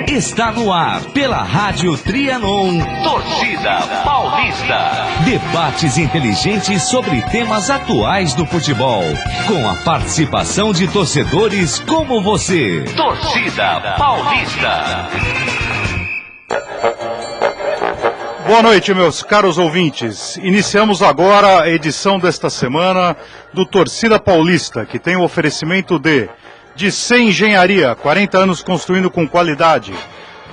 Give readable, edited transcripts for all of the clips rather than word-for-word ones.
Está no ar, pela Rádio Trianon, Torcida Paulista. Debates inteligentes sobre temas atuais do futebol, com a participação de torcedores como você. Torcida Paulista. Boa noite, meus caros ouvintes. Iniciamos agora a edição desta semana do Torcida Paulista, que tem o oferecimento de C Engenharia, 40 anos construindo com qualidade.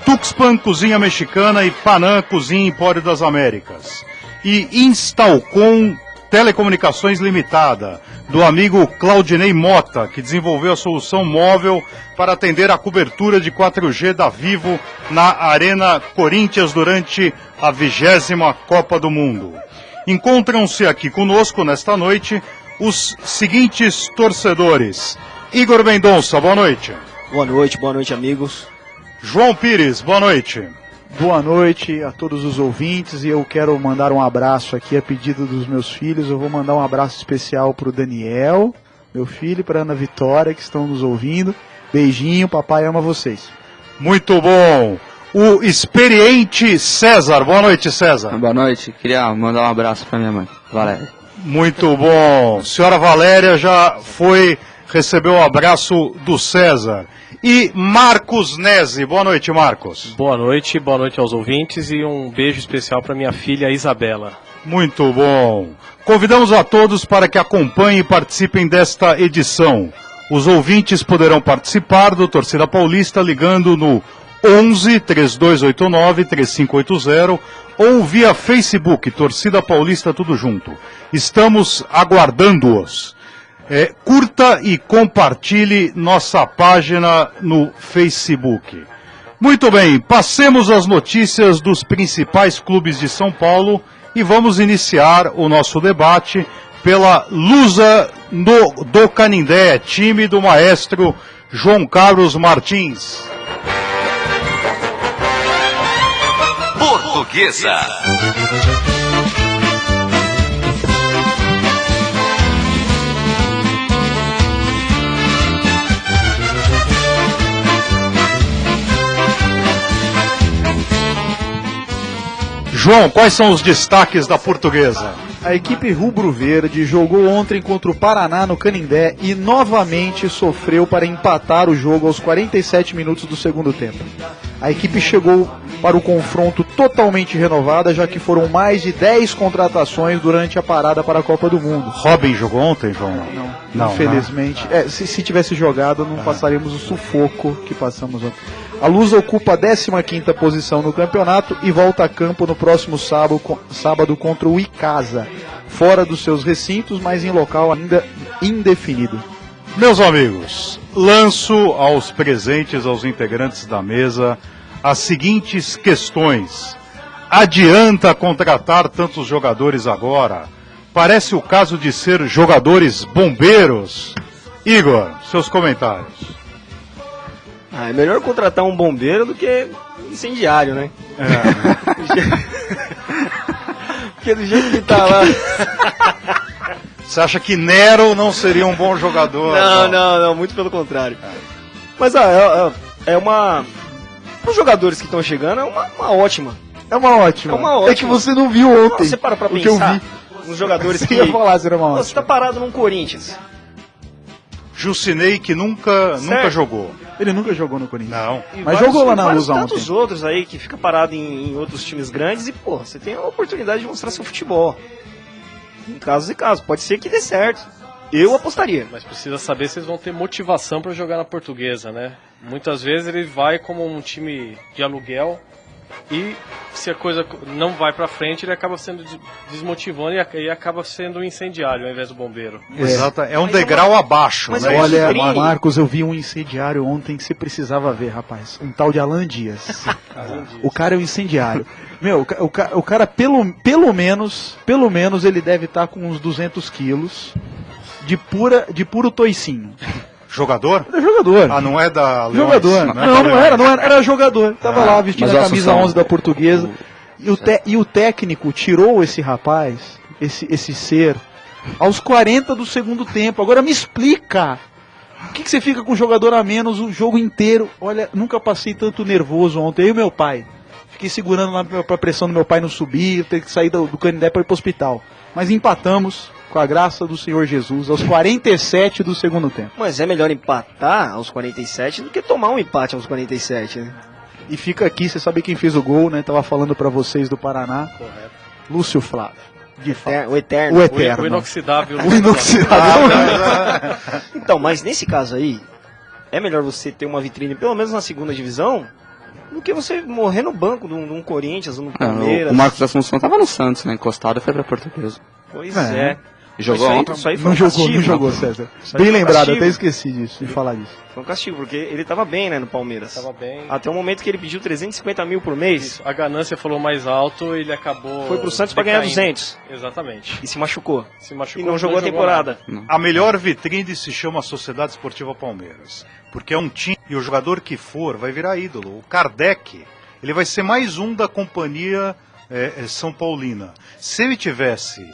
Tuxpan Cozinha Mexicana e Panam Cozinha Empório das Américas. E Instalcom Telecomunicações Limitada, do amigo Claudinei Mota, que desenvolveu a solução móvel para atender a cobertura de 4G da Vivo na Arena Corinthians durante a 20ª Copa do Mundo. Encontram-se aqui conosco nesta noite os seguintes torcedores. Igor Mendonça, boa noite. Boa noite, amigos. João Pires, boa noite. Boa noite a todos os ouvintes, e eu quero mandar um abraço aqui a pedido dos meus filhos. Eu vou mandar um abraço especial para o Daniel, meu filho, e para a Ana Vitória, que estão nos ouvindo. Beijinho, papai ama vocês. Muito bom. O experiente César, boa noite, César. Boa noite, queria mandar um abraço para minha mãe, Valéria. Muito bom. Senhora Valéria já recebeu o abraço do César. E Marcos Nese, boa noite, Marcos. Boa noite aos ouvintes e um beijo especial para minha filha Isabela. Muito bom. Convidamos a todos para que acompanhem e participem desta edição. Os ouvintes poderão participar do Torcida Paulista ligando no 11 3289 3580 ou via Facebook, Torcida Paulista tudo junto. Estamos aguardando-os. Curta e compartilhe nossa página no Facebook. Muito bem, passemos às notícias dos principais clubes de São Paulo e vamos iniciar o nosso debate pela Lusa do Canindé, time do maestro João Carlos Martins. Portuguesa. João, quais são os destaques da Portuguesa? A equipe rubro-verde jogou ontem contra o Paraná no Canindé e novamente sofreu para empatar o jogo aos 47 minutos do segundo tempo. A equipe chegou para o confronto totalmente renovada, já que foram mais de 10 contratações durante a parada para a Copa do Mundo. Robin jogou ontem, João? Não, infelizmente. Se tivesse jogado, não passaríamos o sufoco que passamos ontem. A Lusa ocupa a 15ª posição no campeonato e volta a campo no próximo sábado contra o Icasa, fora dos seus recintos, mas em local ainda indefinido. Meus amigos, lanço aos presentes, aos integrantes da mesa, as seguintes questões. Adianta contratar tantos jogadores agora? Parece o caso de ser jogadores bombeiros. Igor, seus comentários. É melhor contratar um bombeiro do que incendiário, né? Porque do jeito que tá lá... Você acha que Nero não seria um bom jogador? Não, muito pelo contrário. Mas é uma... Para os jogadores que estão chegando, é uma ótima. É uma ótima. É que você não viu ontem. Você para pra o que eu pensar vi. nos jogadores que... Você ia falar, será uma ótima. Você tá parado num Corinthians. Jusinei, que nunca jogou. Ele nunca jogou no Corinthians. Não. Mas jogou lá na Lusa ontem. Tantos outros aí que fica parado em outros times grandes e, pô, você tem a oportunidade de mostrar seu futebol. Em casos e casos. Pode ser que dê certo. Eu apostaria. Mas precisa saber se eles vão ter motivação para jogar na Portuguesa, né? Muitas vezes ele vai como um time de aluguel e se a coisa não vai pra frente, ele acaba sendo desmotivando e acaba sendo um incendiário ao invés do bombeiro. Exato, é um degrau abaixo, né? Olha, Marcos, eu vi um incendiário ontem que você precisava ver, rapaz. Um tal de Alan Dias. O cara é um incendiário. Meu, o cara pelo menos ele deve estar com uns 200 quilos de puro toicinho. Jogador? Era jogador. Ah, não é da Leões? Jogador. Não era jogador. Tava lá vestindo a camisa 11 da Portuguesa. E o técnico tirou esse rapaz, esse ser, aos 40 do segundo tempo. Agora me explica Por que você fica com o jogador a menos o jogo inteiro? Olha, nunca passei tanto nervoso ontem. Eu e meu pai. Fiquei segurando lá pra pressão do meu pai não subir, ter que sair do Canindé para ir pro hospital. Mas empatamos, com a graça do Senhor Jesus, aos 47 do segundo tempo. Mas é melhor empatar aos 47 do que tomar um empate aos 47, né? E fica aqui, você sabe quem fez o gol, né? Tava falando pra vocês do Paraná. Correto. Lúcio Flávio. De fato. O Eterno. O Eterno. O inoxidável. O inoxidável. Então, mas nesse caso aí, é melhor você ter uma vitrine, pelo menos na segunda divisão, do que você morrer no banco de um Corinthians ou no Palmeiras. O Marcos Assunção tava no Santos, né? Encostado e foi pra Portuguesa. Pois é. Jogou Isso aí- ontem? Isso aí foi Não um jogou, castigo. não jogou, César. Isso aí Bem foi um lembrado, castigo. até esqueci disso, de falar disso. Foi um castigo, porque ele tava bem, né, no Palmeiras. Tava bem. Até o momento que ele pediu 350 mil por mês, Isso. A ganância falou mais alto, ele acabou. foi pro Santos pra ganhar decaindo. 200 Exatamente. e se machucou. Se machucou. E não jogou a temporada. A melhor vitrine se chama Sociedade Esportiva Palmeiras. Porque é um time e o jogador que for vai virar ídolo. O Kardec, ele vai ser mais um da companhia São Paulina. Se ele tivesse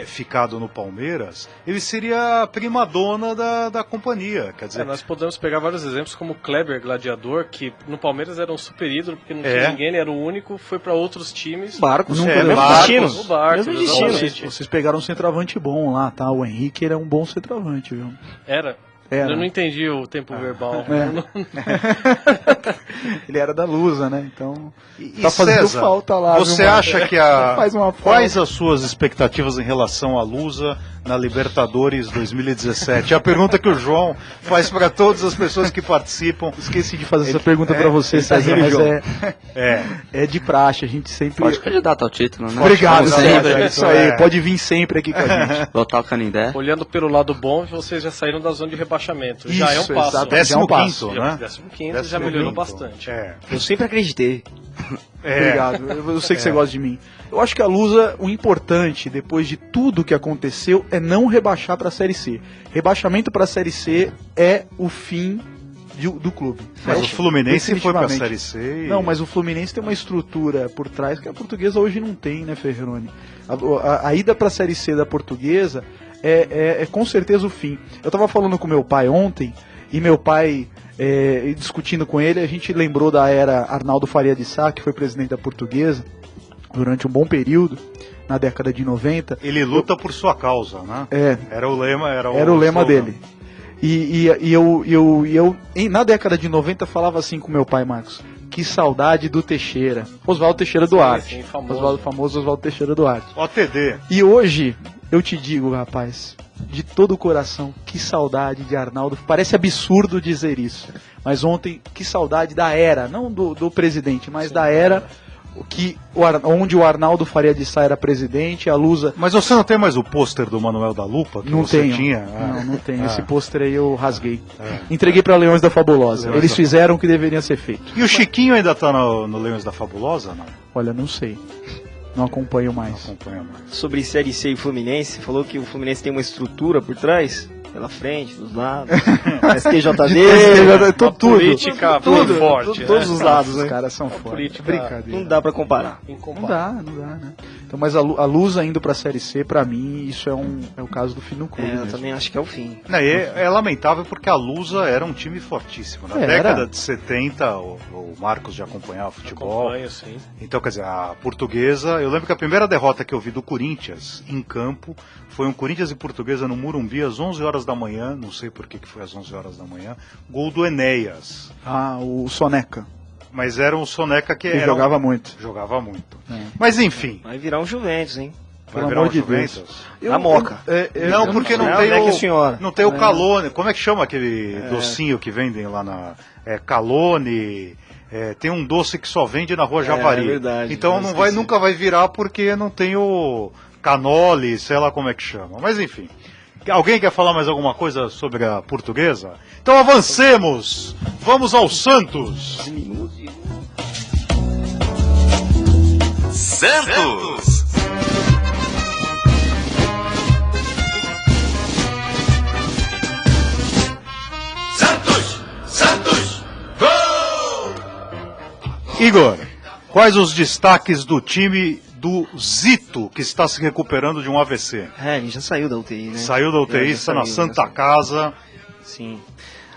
ficado no Palmeiras, ele seria a primadona da companhia. Quer dizer, Nós podemos pegar vários exemplos, como o Kleber Gladiador, que no Palmeiras era um super ídolo, porque não tinha ninguém, ele era o único, foi para outros times. Barcos, Nunca mesmo Barcos. destino. O Barcos, Mesmo destino. exatamente. Vocês pegaram um centroavante bom lá, tá? O Henrique, ele é um bom centroavante, viu? Era. Era. Eu não entendi o tempo verbal. Ele era da Lusa, né? Então, E tá fazendo César, falta lá. você viu, acha que a... Faz uma Quais as suas expectativas em relação à Lusa na Libertadores 2017? É a pergunta que o João faz para todas as pessoas que participam. Esqueci de fazer essa pergunta pra você, ele tá César, rindo, mas João. É. é de praxe, a gente sempre... Pode candidato ao título, né? Obrigado, Como César, sempre. é isso aí, pode vir sempre aqui com a gente. Lotar o Canindé. Olhando pelo lado bom, vocês já saíram da zona de rebaixamento. Já é um Isso, passo. exato. Já é um passo, 15º, né? 15º já melhorou bastante. Eu sempre acreditei. Obrigado, eu sei que você gosta de mim. Eu acho que a Lusa, o importante, depois de tudo que aconteceu, é não rebaixar pra Série C. Rebaixamento pra Série C é o fim do clube. Mas o Fluminense foi pra Definitivamente. Série C. Não, mas o Fluminense tem uma estrutura por trás que a Portuguesa hoje não tem, né, Ferreroni? A ida pra Série C da Portuguesa é com certeza o fim. Eu tava falando com meu pai ontem, e meu pai, discutindo com ele, a gente lembrou da era Arnaldo Faria de Sá, que foi presidente da Portuguesa durante um bom período, na década de 90. Ele luta por sua causa, né? Era o lema, Era o lema slogan. dele. E eu na década de 90 falava assim com meu pai, Marcos: que saudade do Teixeira. Oswaldo Teixeira Duarte. Sim, famoso. Famoso Oswaldo Teixeira Duarte. OTD. E hoje, eu te digo, rapaz, de todo o coração, que saudade de Arnaldo. Parece absurdo dizer isso. Mas ontem, que saudade da era, não do presidente, mas da era onde o Arnaldo Faria de Sá era presidente, a Lusa... Mas você não tem mais o pôster do Manuel da Lupa que Não você tenho. tinha? Não tenho. Esse pôster aí eu rasguei. É. Entreguei para Leões da Fabulosa. Leões Eles da- fizeram o que deveria ser feito. E o Chiquinho ainda tá no Leões da Fabulosa? Não, Olha, não sei. Não acompanho não mais. acompanha mais. Sobre Série C e Fluminense, falou que o Fluminense tem uma estrutura por trás, pela frente, dos lados, STJD, Tudo. Política tudo, forte. todos né? os lados, Os né? caras são fortes. política- Brincadeira. Não dá pra comparar. Não dá, né? Então, mas a Lusa indo pra Série C, pra mim, isso é o caso do fim do clube. Eu mesmo. também acho que é o fim. Não, e é lamentável porque a Lusa era um time fortíssimo. Na Era. década de 70, o Marcos já acompanhava futebol. Acompanho, sim. Então, quer dizer, a Portuguesa... Eu lembro que a primeira derrota que eu vi do Corinthians em campo foi um Corinthians e Portuguesa no Morumbi às 11 horas da manhã. Não sei por que foi às 11 horas da manhã. Gol do Enéas. Ah, o Soneca. Mas era um Soneca que Ele era jogava muito. Jogava muito. É. Mas enfim, Vai virar um Juventus, hein? vai Pelo virar amor um de Juventus. Na Moca. Não, porque não sei. tem Não é que o... a senhora. Não tem o Calone. Como é que chama aquele docinho que vendem lá na... Calone... tem um doce que só vende na Rua Javari. É verdade, Então eu não esqueci. nunca vai virar porque não tem o canole, sei lá como é que chama. Mas enfim. Alguém quer falar mais alguma coisa sobre a Portuguesa? Então avancemos! Vamos ao Santos! Santos! Igor, quais os destaques do time do Zito, que está se recuperando de um AVC? Ele já saiu da UTI, né? Saiu da UTI, Já está na saiu, Santa já Casa. Sim.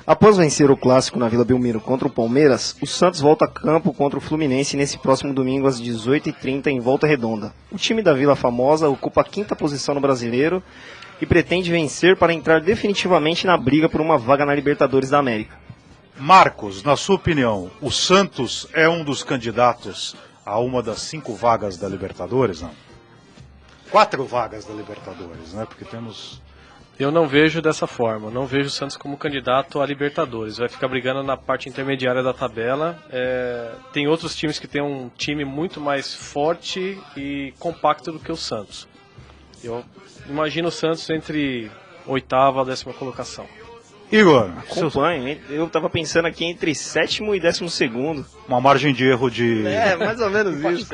Após vencer o clássico na Vila Belmiro contra o Palmeiras, o Santos volta a campo contra o Fluminense nesse próximo domingo às 18h30 em Volta Redonda. O time da Vila Famosa ocupa a 5ª posição no Brasileiro e pretende vencer para entrar definitivamente na briga por uma vaga na Libertadores da América. Marcos, na sua opinião, o Santos é um dos candidatos a uma das 5 vagas da Libertadores, não? 4 vagas da Libertadores, né? Porque temos... Eu não vejo dessa forma, não vejo o Santos como candidato a Libertadores. Vai ficar brigando na parte intermediária da tabela. Tem outros times que têm um time muito mais forte e compacto do que o Santos. Eu imagino o Santos entre 8ª e 10ª colocação. Igor, Acompanho, hein? Eu tava pensando aqui entre 7º e 12º. uma margem de erro de... Mais ou menos isso.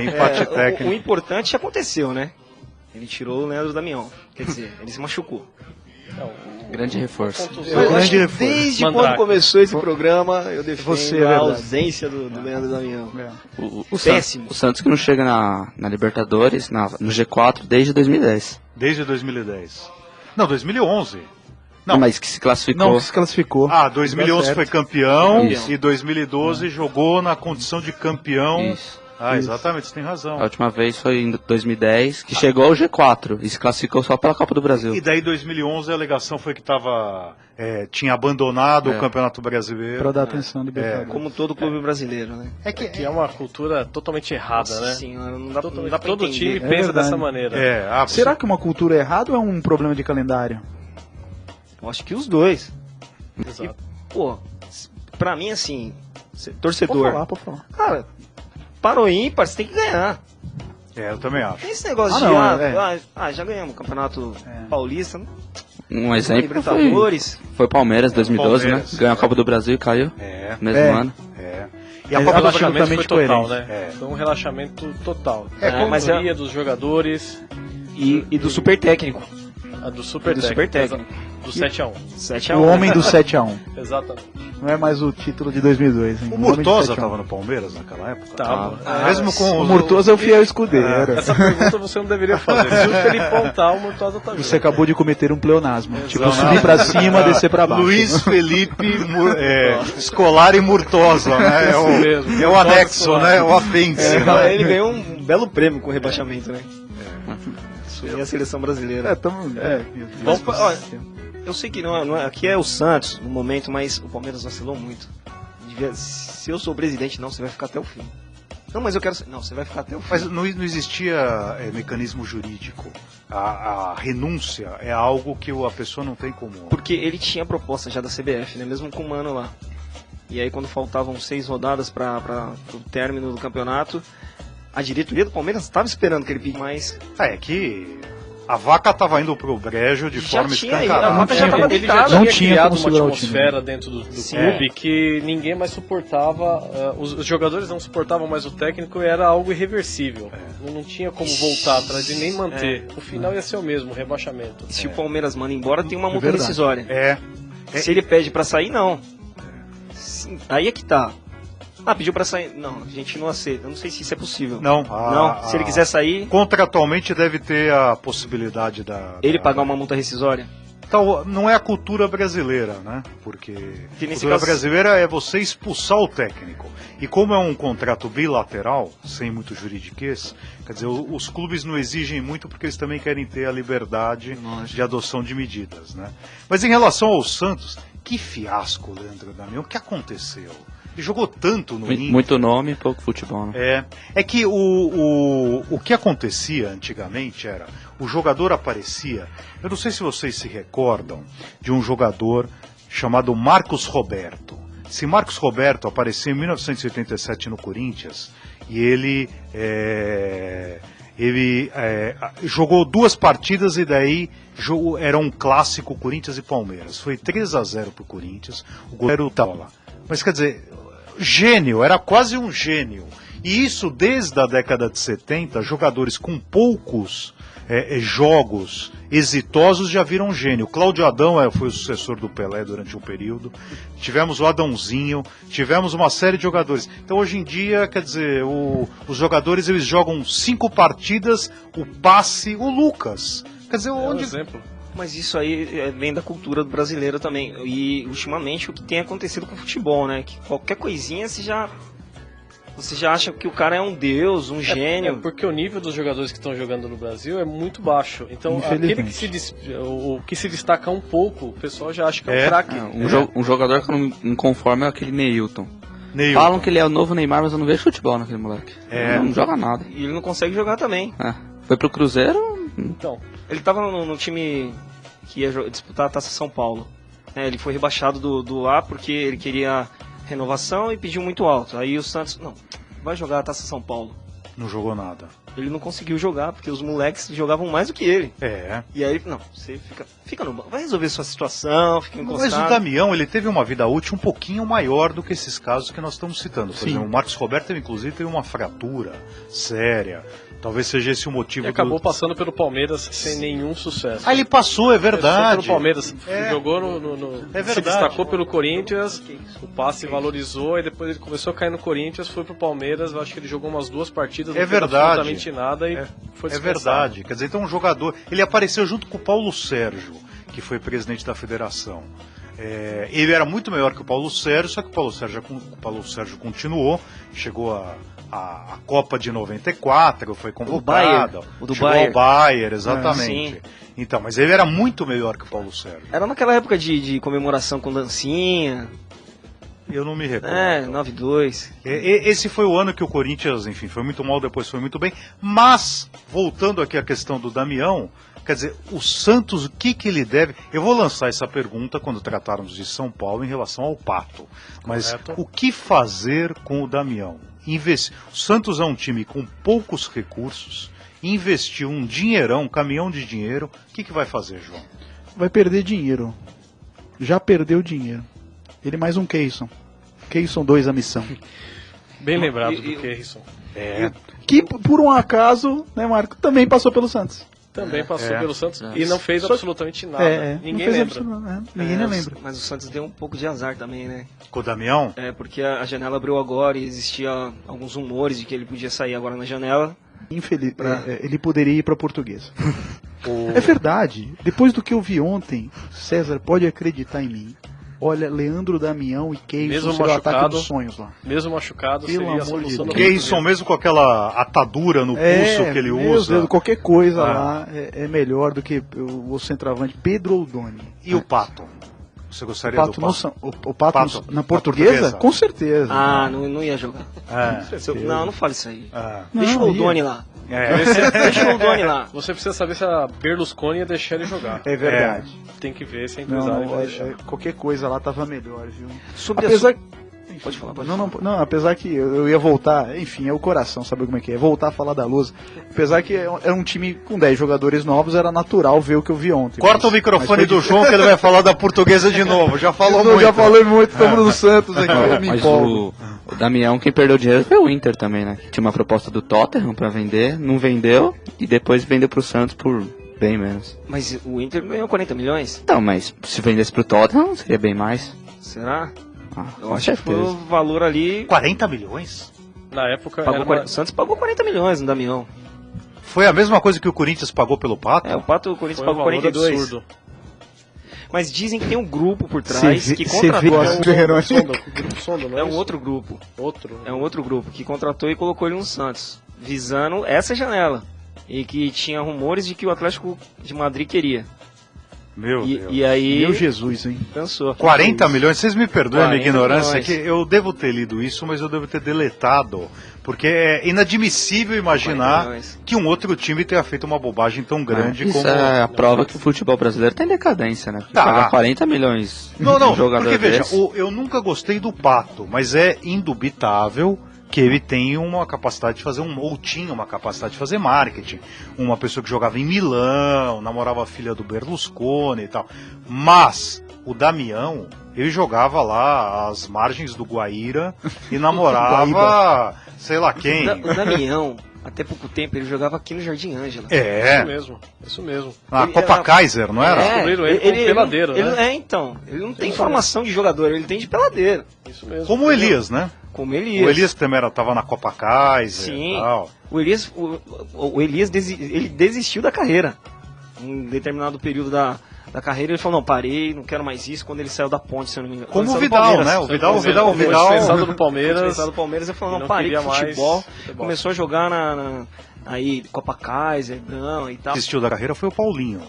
Empate técnico. O importante aconteceu, né? Ele tirou o Leandro Damião. Quer dizer, ele se machucou. Grande reforço. Eu acho que desde Mandrake. quando começou esse programa, eu defendo Você, é a verdade. ausência do Leandro Damião. O Péssimo. Santos que não chega na Libertadores, no G4, desde 2010. Desde 2010. Não, 2011. Não. Mas que se classificou. Não, se classificou. 2011 Tá foi certo. campeão Isso. e 2012 jogou na condição de campeão. Isso. Exatamente, você tem razão. A última vez foi em 2010, que chegou ao G4 e se classificou só pela Copa do Brasil. E daí 2011 a alegação foi que tinha abandonado o Campeonato Brasileiro. Pra dar atenção de Libertadores. Como todo clube brasileiro, né? Que é uma cultura totalmente errada, Nossa né? senhora, não dá pra Todo entender. time É pensa verdade. dessa maneira. Será que uma cultura é errada ou é um problema de calendário? Eu acho que os dois. Exato. Pô, pra mim, assim, Pode torcedor. pode falar. Cara, para o ímpar, você tem que ganhar. Eu também acho. Tem esse negócio de, não, já ganhamos o Campeonato Paulista, Um exemplo Libertadores. foi Palmeiras 2012, Palmeiras. né? Ganhou a Copa do Brasil e caiu mesmo ano. E a É, Copa do Relaxamento foi absolutamente total, coerente. né? Foi um relaxamento total. Mas A maioria dos jogadores, E do super técnico. a do Super Do Técnico. Super Técnico. Do 7x1. 7 a O 1. homem do 7-1. Exatamente. Não é mais o título de 2002. Hein? O homem do Murtosa 7-1. estava no Palmeiras naquela época? Tá. Mesmo com O Murtosa é o fiel escudeiro. Essa pergunta você não deveria fazer. Se o Felipe tá, o Murtosa tá junto. Você acabou de cometer um pleonasmo. Tipo, Exato. subir pra cima, descer pra baixo. Luiz Felipe Scolari Murtosa, né? mesmo. É o anexo, né? É o apêndice. né? Ele ganhou um belo prêmio com o rebaixamento, né? E a seleção brasileira. Vamos pra- olha, eu sei que não é, aqui é o Santos no momento, mas o Palmeiras vacilou muito. Se eu sou o presidente, não, você vai ficar até o fim. Não, mas eu quero. Não, você vai ficar até o fim. Mas não existia mecanismo jurídico. A renúncia é algo que a pessoa não tem como. Porque ele tinha proposta já da CBF, né? Mesmo com o Mano lá. E aí quando faltavam 6 rodadas para o término do campeonato, a diretoria do Palmeiras estava esperando que ele pedisse mais. É que a vaca estava indo pro brejo de Já forma tinha ido, escancarada. a vaca já tava Ele já deitada. Não tinha tinha criado como uma segurar o atmosfera dentro do clube que ninguém mais suportava, os jogadores não suportavam mais o técnico e era algo irreversível. Não tinha como voltar atrás e nem manter. O final ia ser o mesmo, o rebaixamento. Se o Palmeiras manda embora, tem uma multa verdade. rescisória. Se ele pede pra sair, não. Sim, aí é que tá. Pediu pra sair. Não, a gente não aceita. Eu não sei se isso é possível. Não, Se ele quiser sair, contratualmente deve ter a possibilidade ele pagar uma multa rescisória. Então, não é a cultura brasileira, né? Porque Que a nesse cultura caso- brasileira é você expulsar o técnico. E como é um contrato bilateral, sem muito juridiquês, quer dizer, os clubes não exigem muito porque eles também querem ter a liberdade de adoção de medidas, né? Mas em relação ao Santos, que fiasco, Leandro Damião, o que aconteceu? Ele jogou tanto no Inter. Muito nome e pouco futebol, né? É que o que acontecia antigamente era, o jogador aparecia, eu não sei se vocês se recordam de um jogador chamado Marcos Roberto. Esse Marcos Roberto apareceu em 1987 no Corinthians e ele jogou 2 partidas e daí era um clássico Corinthians e Palmeiras. Foi 3-0 pro Corinthians, o goleiro estava lá. Mas quer dizer, gênio, era quase um gênio. E isso desde a década de 70, jogadores com poucos jogos exitosos já viram gênio. Cláudio Adão foi o sucessor do Pelé durante um período. Tivemos o Adãozinho, tivemos uma série de jogadores. Então hoje em dia, quer dizer, os jogadores eles jogam 5 partidas, o passe, o Lucas. Quer dizer, Um onde... exemplo. Mas isso aí vem da cultura do brasileiro também. E ultimamente o que tem acontecido com o futebol, né? Que qualquer coisinha você já acha que o cara é um deus, um gênio. Porque o nível dos jogadores que estão jogando no Brasil é muito baixo. Então, aquele que se destaca um pouco, o pessoal já acha que é um craque. Um jogador que eu não me conformo é aquele Neilton. Falam que ele é o novo Neymar, mas eu não vejo futebol naquele moleque. Não joga nada. E ele não consegue jogar também. Foi pro Cruzeiro. Então, ele tava no time que ia disputar a Taça São Paulo. Ele foi rebaixado do A porque ele queria renovação e pediu muito alto. Aí o Santos, não, vai jogar a Taça São Paulo. Não jogou nada. Ele não conseguiu jogar, porque os moleques jogavam mais do que ele. E aí ele, não, você fica no banco, vai resolver sua situação, fica encostado. Mas o Damião, ele teve uma vida útil um pouquinho maior do que esses casos que nós estamos citando. Por exemplo, o Marcos Roberto, inclusive, teve uma fratura séria. Talvez seja esse o motivo. Ele acabou passando pelo Palmeiras sem nenhum sucesso. Ele passou, é verdade. Passou pelo Palmeiras, jogou se destacou pelo Corinthians, o passe valorizou, e depois ele começou a cair no Corinthians, foi pro Palmeiras, eu acho que ele jogou umas 2 partidas, não fez absolutamente nada e foi dispensado. Verdade, quer dizer, então um jogador, ele apareceu junto com o Paulo Sérgio, que foi presidente da federação. Ele era muito melhor que o Paulo Sérgio, só que o Paulo Sérgio continuou, chegou a Copa de 94, foi convocado, chegou ao Bayern, exatamente. Então, mas ele era muito melhor que o Paulo Sérgio. Era naquela época de comemoração com dancinha. Eu não me recordo. 9-2. Esse foi o ano que o Corinthians, enfim, foi muito mal, depois foi muito bem. Mas, voltando aqui à questão do Damião, quer dizer, o Santos, o que ele deve... Eu vou lançar essa pergunta quando tratarmos de São Paulo em relação ao Pato. Mas o que fazer com o Damião? O Santos é um time com poucos recursos, investiu um dinheirão, um caminhão de dinheiro. O que vai fazer, João? Vai perder dinheiro. Já perdeu dinheiro. Ele mais um Keyson. Keyson 2 a missão. Bem lembrado do Keyson. Que por um acaso, né, Marco, também passou pelo Santos. Também passou pelo Santos e não fez absolutamente nada. Ninguém lembra. Ninguém lembra. Mas o Santos deu um pouco de azar também, né? Com o Damião? Porque a janela abriu agora e existia alguns rumores de que ele podia sair agora na janela. Infeliz, ele poderia ir para a Portuguesa. É verdade. Depois do que eu vi ontem, César, pode acreditar em mim. Olha, Leandro Damião e Keyson será o ataque dos sonhos lá. Mesmo machucado, seria a solução do Keyson, mesmo com aquela atadura no pulso que ele usa. Deus, qualquer coisa lá é melhor do que o centroavante Pedro Oldoni. E o Pato? Você gostaria do Pato? O Pato na Portuguesa? Com certeza. Não ia jogar. Não fale isso aí. Deixa o Oldoni lá. Deixa o Oldoni lá. Você precisa saber se a Berlusconi ia deixar ele jogar. É verdade. Tem que ver se a empresária vai deixar. Qualquer coisa lá tava melhor, viu? Pode falar. Não, apesar que eu ia voltar, enfim, é o coração, sabe como é que é? Voltar a falar da Luz. Apesar que é um time com 10 jogadores novos, era natural ver o que eu vi ontem. Corta o microfone do João que ele vai falar da Portuguesa de novo. Já falou muito. Já falei muito, estamos no Santos aqui. Mas o Damião, quem perdeu dinheiro foi o Inter também, né? Tinha uma proposta do Tottenham pra vender, não vendeu e depois vendeu pro Santos por bem menos. Mas o Inter ganhou 40 milhões? Então, mas se vendesse pro Tottenham, seria bem mais. Será? Eu acho que foi o valor ali... 40 milhões? Na época... O Santos pagou 40 milhões no Damião. Foi a mesma coisa que o Corinthians pagou pelo Pato? O Corinthians pagou 42. Absurdo. Mas dizem que tem um grupo por trás que contratou... É um outro grupo. É um outro grupo que contratou e colocou ele no Santos, visando essa janela. E que tinha rumores de que o Atlético de Madrid queria. Meu Deus. E aí... Meu Jesus, hein? Cansou. 40 milhões? Vocês me perdoem a minha ignorância, que eu devo ter lido isso, mas eu devo ter deletado. Porque é inadmissível imaginar que um outro time tenha feito uma bobagem tão grande como... Isso é a prova que o futebol brasileiro tem decadência, né? Pagar 40 milhões não, jogador porque veja, desse. eu nunca gostei do Pato, mas é indubitável que ele tem uma capacidade de fazer ou tinha uma capacidade de fazer marketing. Uma pessoa que jogava em Milão, namorava a filha do Berlusconi e tal. Mas o Damião, ele jogava lá às margens do Guaíra e namorava sei lá quem. O Damião, até pouco tempo, ele jogava aqui no Jardim Ângela. Isso mesmo. Na Copa Kaiser, não era? Descobriram ele como peladeiro, né? Então. Ele não tem formação de jogador, ele tem de peladeiro. Isso mesmo. Como o Elias, né? Como Elias. O Elias também estava na Copa Kaiser. Sim. E tal. O Elias ele desistiu da carreira. Em determinado período da carreira, ele falou, não, parei, não quero mais isso, quando ele saiu da Ponte, se eu não me engano. Como o Vidal, né? O Vidal. Dispensado do Palmeiras. Dispensado do Palmeiras, ele falou, não, parei com futebol. Começou a jogar aí, Copa Kaiser, Brão e tal. Desistiu da carreira foi o Paulinho.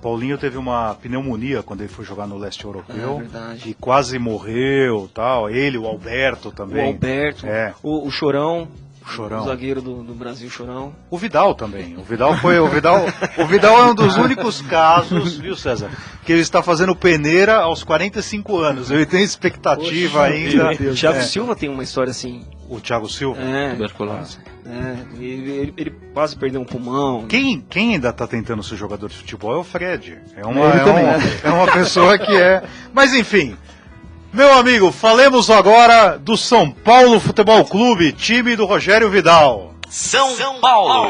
Paulinho teve uma pneumonia quando ele foi jogar no leste europeu. Verdade. E quase morreu, tal. Ele, o Alberto também. O Alberto, o Chorão. O zagueiro do Brasil, Chorão. O Vidal também. O Vidal é um dos únicos casos, viu, César, que ele está fazendo peneira aos 45 anos. Ele tem expectativa ainda. O Thiago Silva tem uma história assim. O Thiago Silva? Tuberculose. Ele quase perdeu um pulmão. Quem ainda está tentando ser jogador de futebol é o Fred. É uma pessoa que é. Mas enfim. Meu amigo, falemos agora do São Paulo Futebol Clube, time do Rogério Vidal. São Paulo.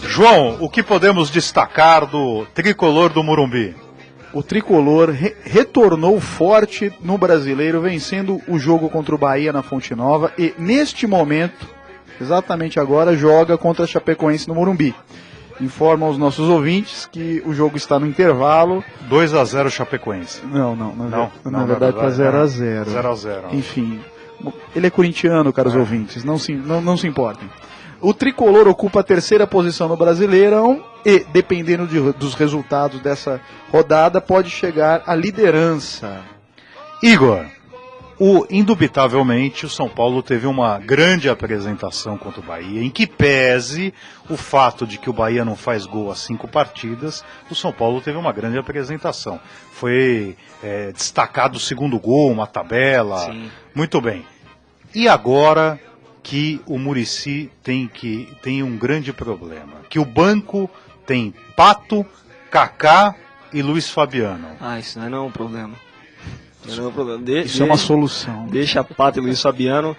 João, o que podemos destacar do tricolor do Morumbi? O tricolor retornou forte no Brasileiro, vencendo o jogo contra o Bahia na Fonte Nova e, neste momento, exatamente agora, joga contra a Chapecoense no Morumbi. Informa aos nossos ouvintes que o jogo está no intervalo. 2-0 Chapecoense. Não, na verdade está 0-0. 0-0. Enfim, ele é corintiano, caros ouvintes, não se importem. O tricolor ocupa a 3ª posição no Brasileirão e, dependendo dos resultados dessa rodada, pode chegar à liderança. Igor, indubitavelmente o São Paulo teve uma grande apresentação contra o Bahia, em que pese o fato de que o Bahia não faz gol há 5 partidas, o São Paulo teve uma grande apresentação. Foi destacado o segundo gol, uma tabela. Sim. Muito bem. E agora que o Muricy tem um grande problema, que o banco tem Pato, Kaká e Luiz Fabiano. Isso não é um problema. Isso é uma solução. Deixa Pato e Luiz Fabiano,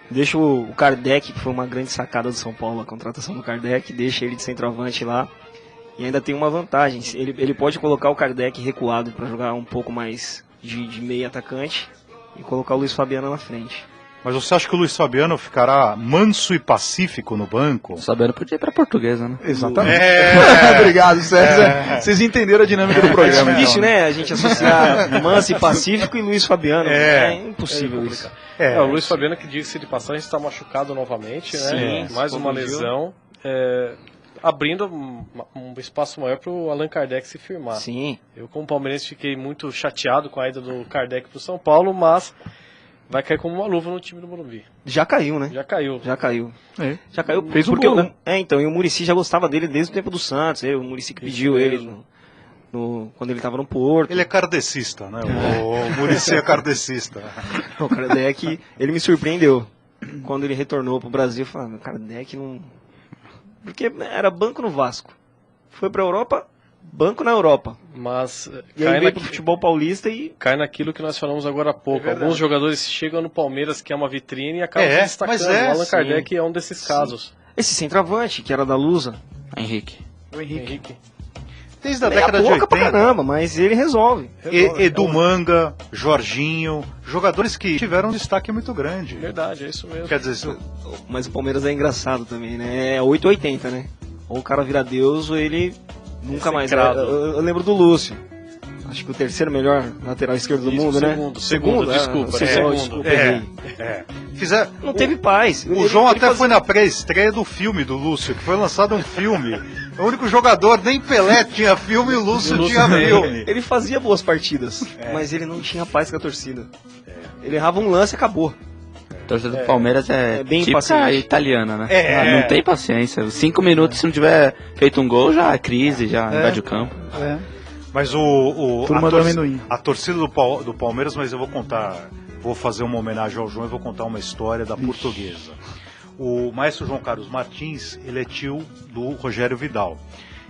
deixa o Kardec, que foi uma grande sacada do São Paulo, a contratação do Kardec, deixa ele de centroavante lá. E ainda tem uma vantagem, ele pode colocar o Kardec recuado para jogar um pouco mais de meio atacante e colocar o Luiz Fabiano na frente. Mas você acha que o Luiz Fabiano ficará manso e pacífico no banco? O Fabiano podia ir pra Portuguesa, né? Exatamente. Obrigado, César. Vocês entenderam a dinâmica do programa. É difícil, então, né? A gente associar manso e pacífico e Luiz Fabiano. É impossível isso. O Luiz Fabiano, que diga-se de passagem, está machucado novamente, né? Mais uma lesão. Abrindo um espaço maior para o Allan Kardec se firmar. Sim. Eu, como palmeirense, fiquei muito chateado com a ida do Kardec para o São Paulo, mas vai cair como uma luva no time do Morumbi. Já caiu, né? Já caiu. Já caiu. Fez um porque gol, né? Então, e o Muricy já gostava dele desde o tempo do Santos. O Muricy que pediu ele quando ele estava no Porto. Ele é kardecista, né? O Muricy é kardecista. O Kardec, ele me surpreendeu. Quando ele retornou pro Brasil, eu falei, Kardec não... Porque era banco no Vasco. Foi pra Europa, banco na Europa. Mas E aí veio pro futebol paulista e... cai naquilo que nós falamos agora há pouco. Alguns jogadores chegam no Palmeiras, que é uma vitrine, e acabam se destacando. O Allan Kardec é um desses casos. Esse centroavante, que era da Lusa. Henrique. O Henrique. Desde a década de 80. Pra caramba, mas ele resolve. Edu Manga, Jorginho, jogadores que tiveram um destaque muito grande. Verdade, é isso mesmo. Quer dizer, Mas o Palmeiras é engraçado também, né? É 880, né? Ou o cara vira Deus ou ele nunca mais. Eu lembro do Lúcio. Acho que o 3º melhor lateral esquerdo do mundo, né? Segundo, desculpa. Desculpa, errei. Não teve paz. O João até foi na pré-estreia do filme do Lúcio, que foi lançado um filme. O único jogador, nem Pelé tinha filme e o Lúcio tinha filme. Ele fazia boas partidas, mas ele não tinha paz com a torcida. Ele errava um lance e acabou. A torcida do Palmeiras é bem típica impaciente. italiana, né? Não tem paciência. 5 minutos, se não tiver feito um gol, já é crise, já invade o campo. Mas a torcida do Palmeiras, mas eu vou contar, vou fazer uma homenagem ao João e vou contar uma história da Portuguesa. O maestro João Carlos Martins, ele é tio do Rogério Vidal.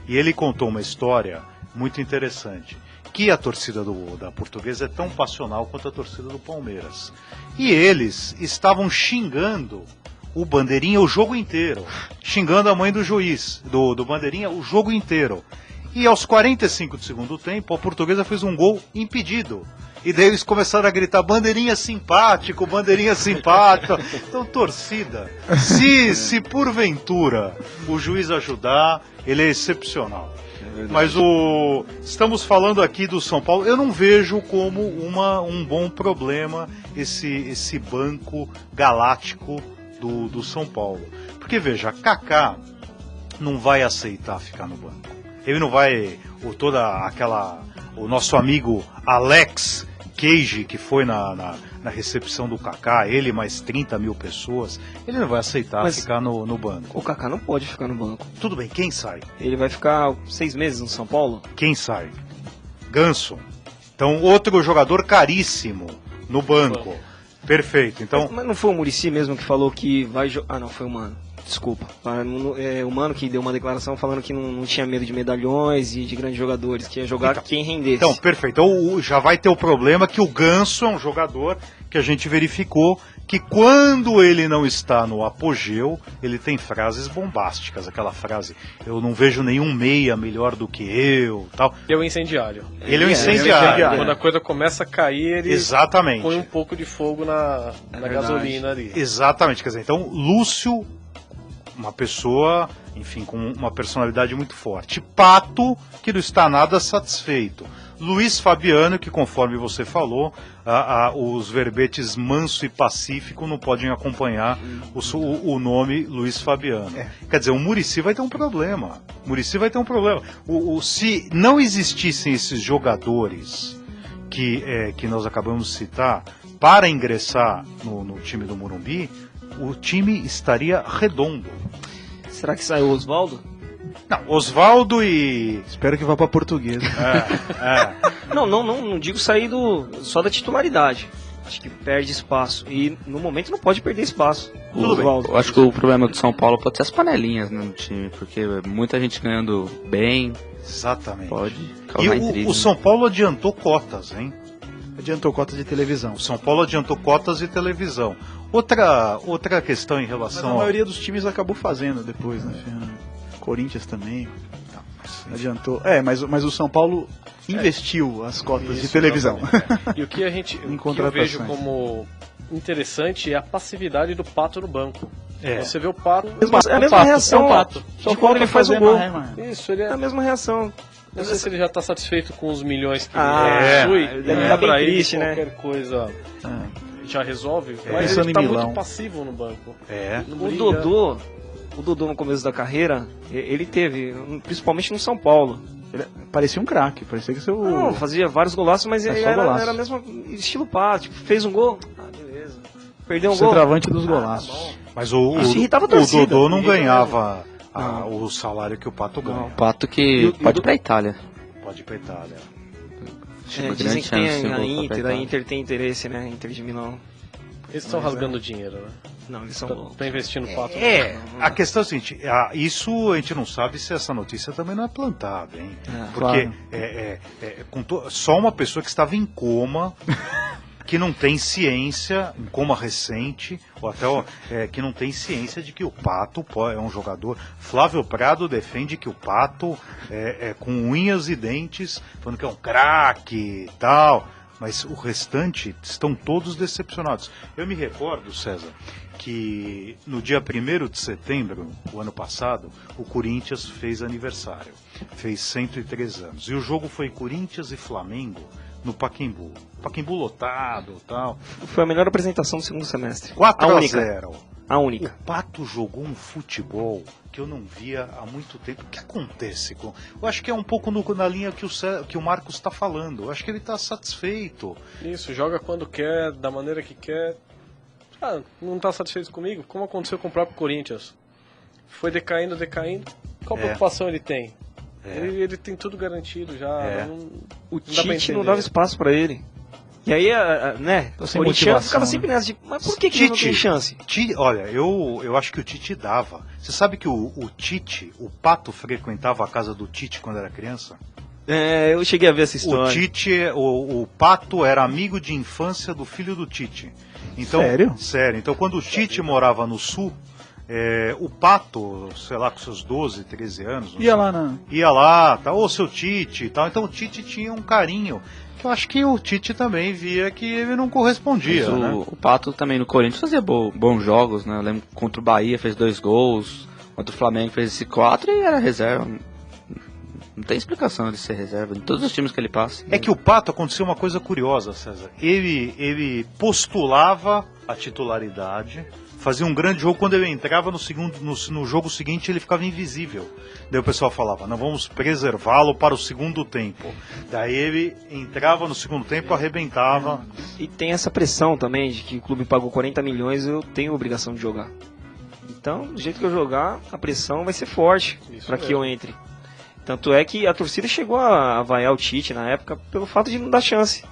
E ele contou uma história muito interessante, que a torcida da Portuguesa é tão passional quanto a torcida do Palmeiras. E eles estavam xingando o Bandeirinha o jogo inteiro, xingando a mãe do juiz, do Bandeirinha o jogo inteiro. E aos 45 do segundo tempo, a Portuguesa fez um gol impedido. E daí eles começaram a gritar, bandeirinha simpático, bandeirinha simpática. Então, torcida, se porventura o juiz ajudar, ele é excepcional. Mas estamos falando aqui do São Paulo, eu não vejo como um bom problema esse banco galáctico do São Paulo. Porque, veja, Kaká não vai aceitar ficar no banco. Ele não vai, o nosso amigo Alex Cage, que foi na recepção do Kaká, ele mais 30 mil pessoas, ele não vai aceitar ficar no banco. O Kaká não pode ficar no banco. Tudo bem, quem sai? Ele vai ficar 6 meses no São Paulo? Quem sai? Ganso. Então, outro jogador caríssimo no banco. Perfeito. Então... Mas não foi o Muricy mesmo que falou que vai jogar... Ah, não, foi o Mano. Desculpa. O Mano que deu uma declaração falando que não tinha medo de medalhões e de grandes jogadores, que ia jogar quem rendesse. Então, perfeito. Então, já vai ter o problema que o Ganso é um jogador que a gente verificou que quando ele não está no apogeu, ele tem frases bombásticas. Aquela frase, eu não vejo nenhum meia melhor do que eu, tal. Ele é um incendiário. Ele é um incendiário. Quando a coisa começa a cair, ele Exatamente. põe um pouco de fogo na gasolina ali. Exatamente. Quer dizer, então, Lúcio, uma pessoa, enfim, com uma personalidade muito forte. Pato, que não está nada satisfeito. Luiz Fabiano, que conforme você falou, os verbetes manso e pacífico não podem acompanhar o nome Luiz Fabiano. Quer dizer, o Muricy vai ter um problema. Se não existissem esses jogadores que nós acabamos de citar para ingressar no time do Morumbi, o time estaria redondo. Será que saiu o Oswaldo? Não, Oswaldo e... Espero que vá pra Portuguesa. Não digo sair só da titularidade. Acho que perde espaço. E no momento não pode perder espaço. Eu acho que o problema do São Paulo pode ser as panelinhas, né, no time, porque muita gente ganhando bem. Exatamente. Pode causar intriga. O São Paulo adiantou cotas, hein? Adiantou cotas de televisão. O São Paulo adiantou cotas de televisão. Outra questão em relação... Mas a maioria dos times acabou fazendo depois, né? Corinthians também. Adiantou. Mas o São Paulo investiu as cotas de televisão. E o que eu vejo como interessante é a passividade do Pato no banco. Você vê o Pato... É a mesma reação de quando ele faz o gol. Isso, ele é a mesma reação. Não sei se ele já está satisfeito com os milhões que ele deve estar bem triste, né? Qualquer coisa já resolve, mas ele está muito passivo no banco. O Dodô no começo da carreira, ele teve, principalmente no São Paulo. Ele parecia um craque, parecia que seu... Não, fazia vários golaços, mas ele era mesmo estilo Pato. Fez um gol, beleza. Perdeu um gol. Centroavante dos golaços. Mas o Dodô não ganhava o salário que o Pato ganha. O Pato que pode ir pra Itália. Pode ir pra Itália. Dizem que tem a Inter tem interesse, né? Inter de Milão. Eles estão rasgando dinheiro, né? Não, eles são para investir no Pato. A questão é a seguinte, isso a gente não sabe se essa notícia também não é plantada, hein? Porque só uma pessoa que estava em coma, que não tem ciência, em coma recente, ou até que não tem ciência de que o Pato é um jogador. Flávio Prado defende que o Pato com unhas e dentes, falando que é um craque e tal. Mas o restante estão todos decepcionados. Eu me recordo, César, que no dia 1º de setembro, o ano passado, o Corinthians fez aniversário. Fez 103 anos. E o jogo foi Corinthians e Flamengo no Pacaembu. Pacaembu lotado e tal. Foi a melhor apresentação do segundo semestre. 4-0. A única. O Pato jogou um futebol que eu não via há muito tempo. O que acontece com... Eu acho que é um pouco na linha que o Marcos está falando. Eu acho que ele está satisfeito. Isso, joga quando quer, da maneira que quer. Não está satisfeito comigo? Como aconteceu com o próprio Corinthians. Foi decaindo. Qual preocupação ele tem? Ele tem tudo garantido já. O Tite não dava espaço para ele. E aí, né, o Corinthians ficava sempre nessa de, mas por que ele não tem chance? Olha, eu acho que o Tite dava. Você sabe que o Tite, o Pato frequentava a casa do Tite quando era criança? Eu cheguei a ver essa história. O Tite, o Pato era amigo de infância do filho do Tite. Então, Sério? Sério. Então, quando o Tite morava no Sul, O Pato, sei lá, com seus 12, 13 anos. não Ia sei, lá na... Ia lá, tá, ô seu Tite e tal. Então o Tite tinha um carinho. Que eu acho que o Tite também via que ele não correspondia, Mas né? o Pato também no Corinthians fazia bons jogos, né? Eu lembro que contra o Bahia fez 2 gols, contra o Flamengo fez esse 4 e era reserva. Não tem explicação de ser reserva em todos os times que ele passa. É que o Pato aconteceu uma coisa curiosa, César. Ele postulava a titularidade, fazia um grande jogo. Quando ele entrava no jogo seguinte, ele ficava invisível. Daí o pessoal falava, não, vamos preservá-lo para o segundo tempo. Daí ele entrava no segundo tempo, arrebentava. E tem essa pressão também de que o clube pagou 40 milhões, eu tenho a obrigação de jogar. Então, do jeito que eu jogar, a pressão vai ser forte para que eu entre. Tanto é que a torcida chegou a vaiar o Tite na época pelo fato de não dar chance.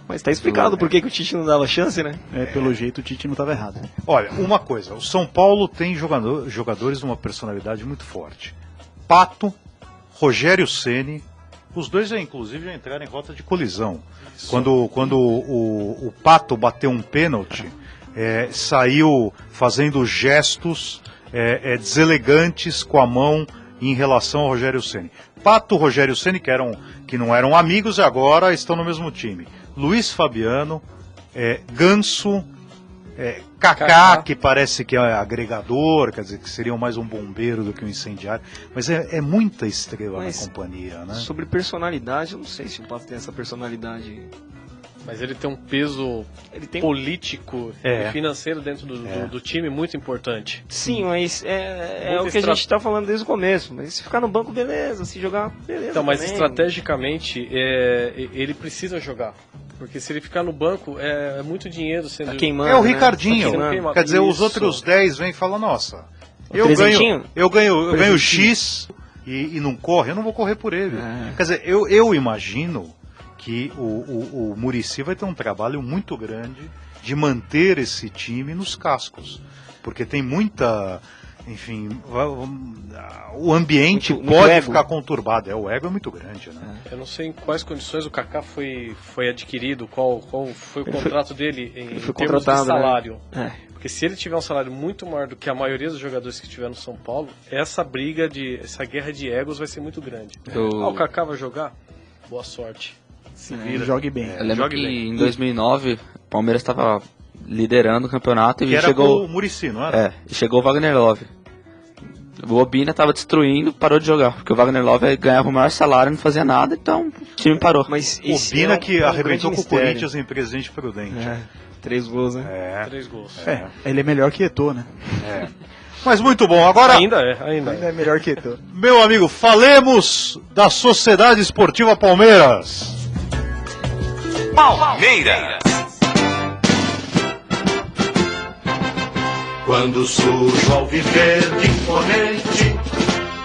Mas tá explicado por que o Tite não dava chance, né? Pelo jeito o Tite não estava errado. Olha, uma coisa, o São Paulo tem jogadores de uma personalidade muito forte. Pato, Rogério Ceni, os dois inclusive já entraram em rota de colisão. Quando o Pato bateu um pênalti, saiu fazendo gestos deselegantes com a mão em relação ao Rogério Ceni. Pato, Rogério Ceni, que não eram amigos e agora estão no mesmo time. Luiz Fabiano, Ganso, Kaká, que parece que é agregador, quer dizer, que seria mais um bombeiro do que um incendiário. Mas é muita estrela na companhia, né? Sobre personalidade, eu não sei se o Pato tem essa personalidade. Mas ele tem um peso político e financeiro dentro do time muito importante. Sim, mas é o que a gente está falando desde o começo. Mas se ficar no banco, beleza. Se jogar, beleza. Então, mas também. Estrategicamente, ele precisa jogar. Porque se ele ficar no banco, é muito dinheiro sendo... Tá queimando, É o né? Ricardinho. Tá queimando. Quer dizer, os Isso. outros 10 vêm e falam, nossa, eu trezentinho? ganho X e não corre, eu não vou correr por ele. Quer dizer, eu imagino que o Muricy vai ter um trabalho muito grande de manter esse time nos cascos. Porque tem muita... Enfim, o ambiente muito pode ego. ficar conturbado. O ego é muito grande, né? Eu não sei em quais condições o Kaká foi adquirido, qual foi o contrato dele em foi termos de contratado, né? salário. É. Porque se ele tiver um salário muito maior do que a maioria dos jogadores que estiver no São Paulo, essa guerra de egos vai ser muito grande. O Kaká vai jogar? Boa sorte. Se vira. Jogue bem. Eu lembro que em 2009 o Palmeiras estava liderando o campeonato e Que era chegou... com o Muricy, não era? E chegou o Wagner Love. O Obina estava destruindo, parou de jogar, porque o Wagner Love ganhava o maior salário, não fazia nada, então o time parou. Mas O esse Bina é um que arrebentou grande com o mistério. Corinthians em Presidente Prudente. 3 gols, né? 3 gols. Ele é melhor que Eto'o, né? Mas muito bom. Agora, Ainda é. Ainda é melhor que Eto'o. meu amigo, falemos da Sociedade Esportiva Palmeiras. Palmeiras. Quando surge o alviverde imponente,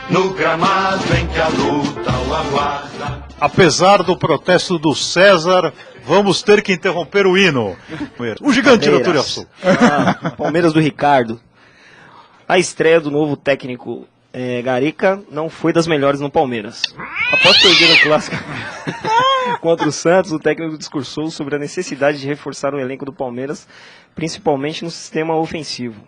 no gramado em que a luta o aguarda. Apesar do protesto do César, vamos ter que interromper o hino. O gigante da Turiaçu. Palmeiras do Ricardo. A estreia do novo técnico Gareca não foi das melhores no Palmeiras. Após perder o clássico contra o Santos, o técnico discursou sobre a necessidade de reforçar o elenco do Palmeiras, principalmente no sistema ofensivo.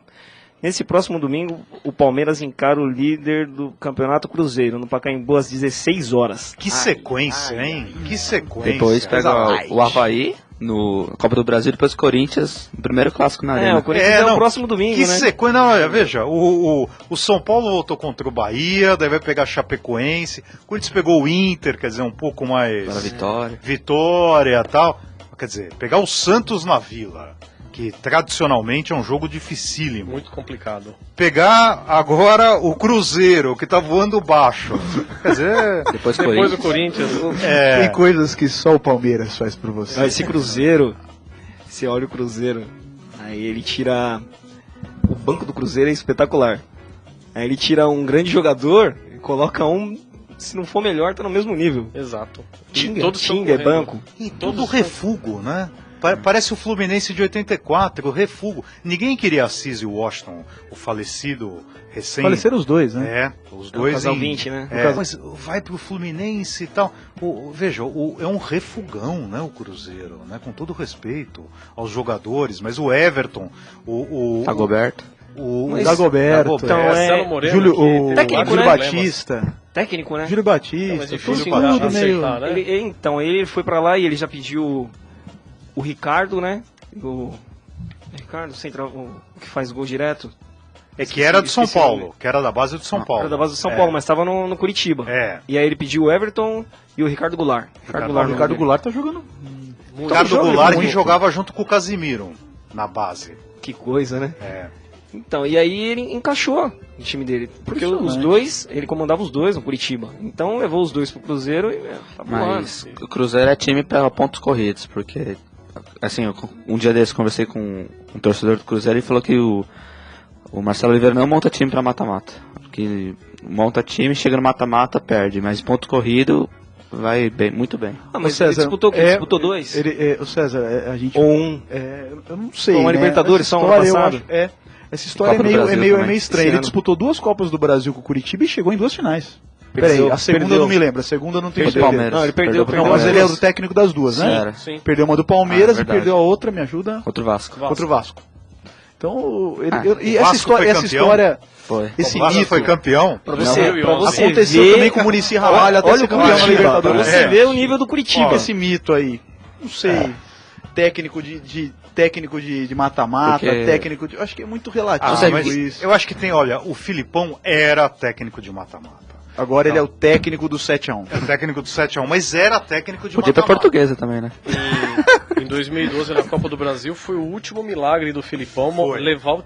Nesse próximo domingo, o Palmeiras encara o líder do Campeonato Cruzeiro, no Pacaembu, às 16 horas. Que sequência, hein? Que sequência. Depois pega o Avaí no Copa do Brasil, depois o Corinthians, no primeiro clássico na Arena. O Corinthians é o próximo domingo, que né? sequência, não, veja, o São Paulo voltou contra o Bahia, daí vai pegar Chapecoense, o Corinthians pegou o Inter, quer dizer, um pouco mais... Para Vitória. Vitória e tal. Quer dizer, pegar o Santos na Vila, que tradicionalmente é um jogo dificílimo. Muito complicado. Pegar agora o Cruzeiro, que tá voando baixo. Quer dizer... Depois do Corinthians. Tem coisas que só o Palmeiras faz por você. Esse Cruzeiro, você olha o Cruzeiro, aí ele tira... O banco do Cruzeiro é espetacular. Aí ele tira um grande jogador e coloca um... Se não for melhor, tá no mesmo nível. Exato. Tinga correndo. é banco. E todo refugo, né? Parece o Fluminense de 84, o refugo. Ninguém queria Assis e o Washington, o falecido recém... Faleceram os dois, né? Os dois casal 20, né? Mas vai pro Fluminense e tal. Veja, é um refugão, né, o Cruzeiro, né? Com todo respeito aos jogadores, mas o Everton, Dagoberto. O Mas- Dagoberto, Então, Marcelo é... Moreno, Júlio, que o teve técnico, vários Júlio né? problemas. Batista, Técnico, né? Júlio Não, mas Batista, difícil tudo encaixar, meio... aceitar, né? Então, ele foi pra lá e ele já pediu o Ricardo, né? O Ricardo, central, o que faz gol direto. É que era de São Esqueci o nome. Paulo, que era da base de São Paulo. Era da base do São Paulo, mas estava no Curitiba. É. E aí ele pediu o Everton e o Ricardo Goulart. Ricardo O Ricardo Goulart tá jogando... Ricardo jogando Goulart que muito. jogava junto com o Casimiro na base. Que coisa, né? É. Então, e aí ele encaixou no time dele. Porque os Impressionante. dois, ele comandava os dois no Curitiba. Então levou os dois pro Cruzeiro e tá voando. Mas o Cruzeiro é time para pontos corridos, porque, assim, um dia desse conversei com um torcedor do Cruzeiro e falou que o Marcelo Oliveira não monta time para mata-mata. Que monta time, chega no mata-mata, perde, mas ponto corrido vai bem, muito bem. Ah, mas Ô, César, ele disputou o quê? Disputou dois? O César, a gente... Ou um? eu não sei, Foi uma né? Libertadores Essa só ano história, eu passado? acho- essa história Copa do Brasil é meio também. estranha. Esse Ele ano. disputou 2 Copas do Brasil com o Curitiba e chegou em 2 finais. Perdeu, Peraí, a segunda perdeu. eu não me lembro, a segunda eu não tenho Foi do certeza. Palmeiras. Não, ele perdeu pro Não, mas Palmeiras. ele é o técnico das duas, né? Era. Sim. Perdeu uma do Palmeiras e verdade. perdeu a outra, me ajuda, Contra o Vasco. contra o Vasco. Então, Ah, e o essa Vasco história, foi essa campeão? história, Foi. esse O Vasco mito, foi campeão. Pra Não, você, eu- pra você aconteceu ver... também com o Muricy Ramalho até Olha ser o campeão na Curitiba, pra Libertadores. você É. ver o nível do Curitiba. Esse mito aí, não sei, técnico de mata-mata, Porque- técnico de... Acho que é muito relativo Ah, mas isso. eu acho que tem, olha, o Filipão era técnico de mata-mata. Agora ele é o técnico do 7-1. É técnico do 7-1, mas era técnico de Podia ter mata-mata. portuguesa também, né? Em 2012, na Copa do Brasil, foi o último milagre do Filipão Foi. levar o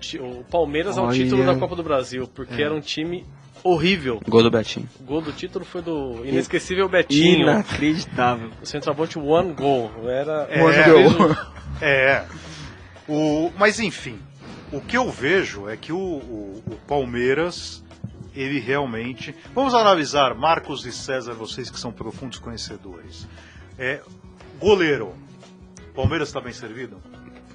Palmeiras ao Olha. título da Copa do Brasil, porque era um time horrível. Gol do Betinho. O gol do título foi do inesquecível Betinho, Inacreditável. o centroavante One Goal. Era É. Mas enfim, o que eu vejo é que o Palmeiras, ele realmente... Vamos analisar, Marcos e César, vocês que são profundos conhecedores. Goleiro, Palmeiras está bem servido?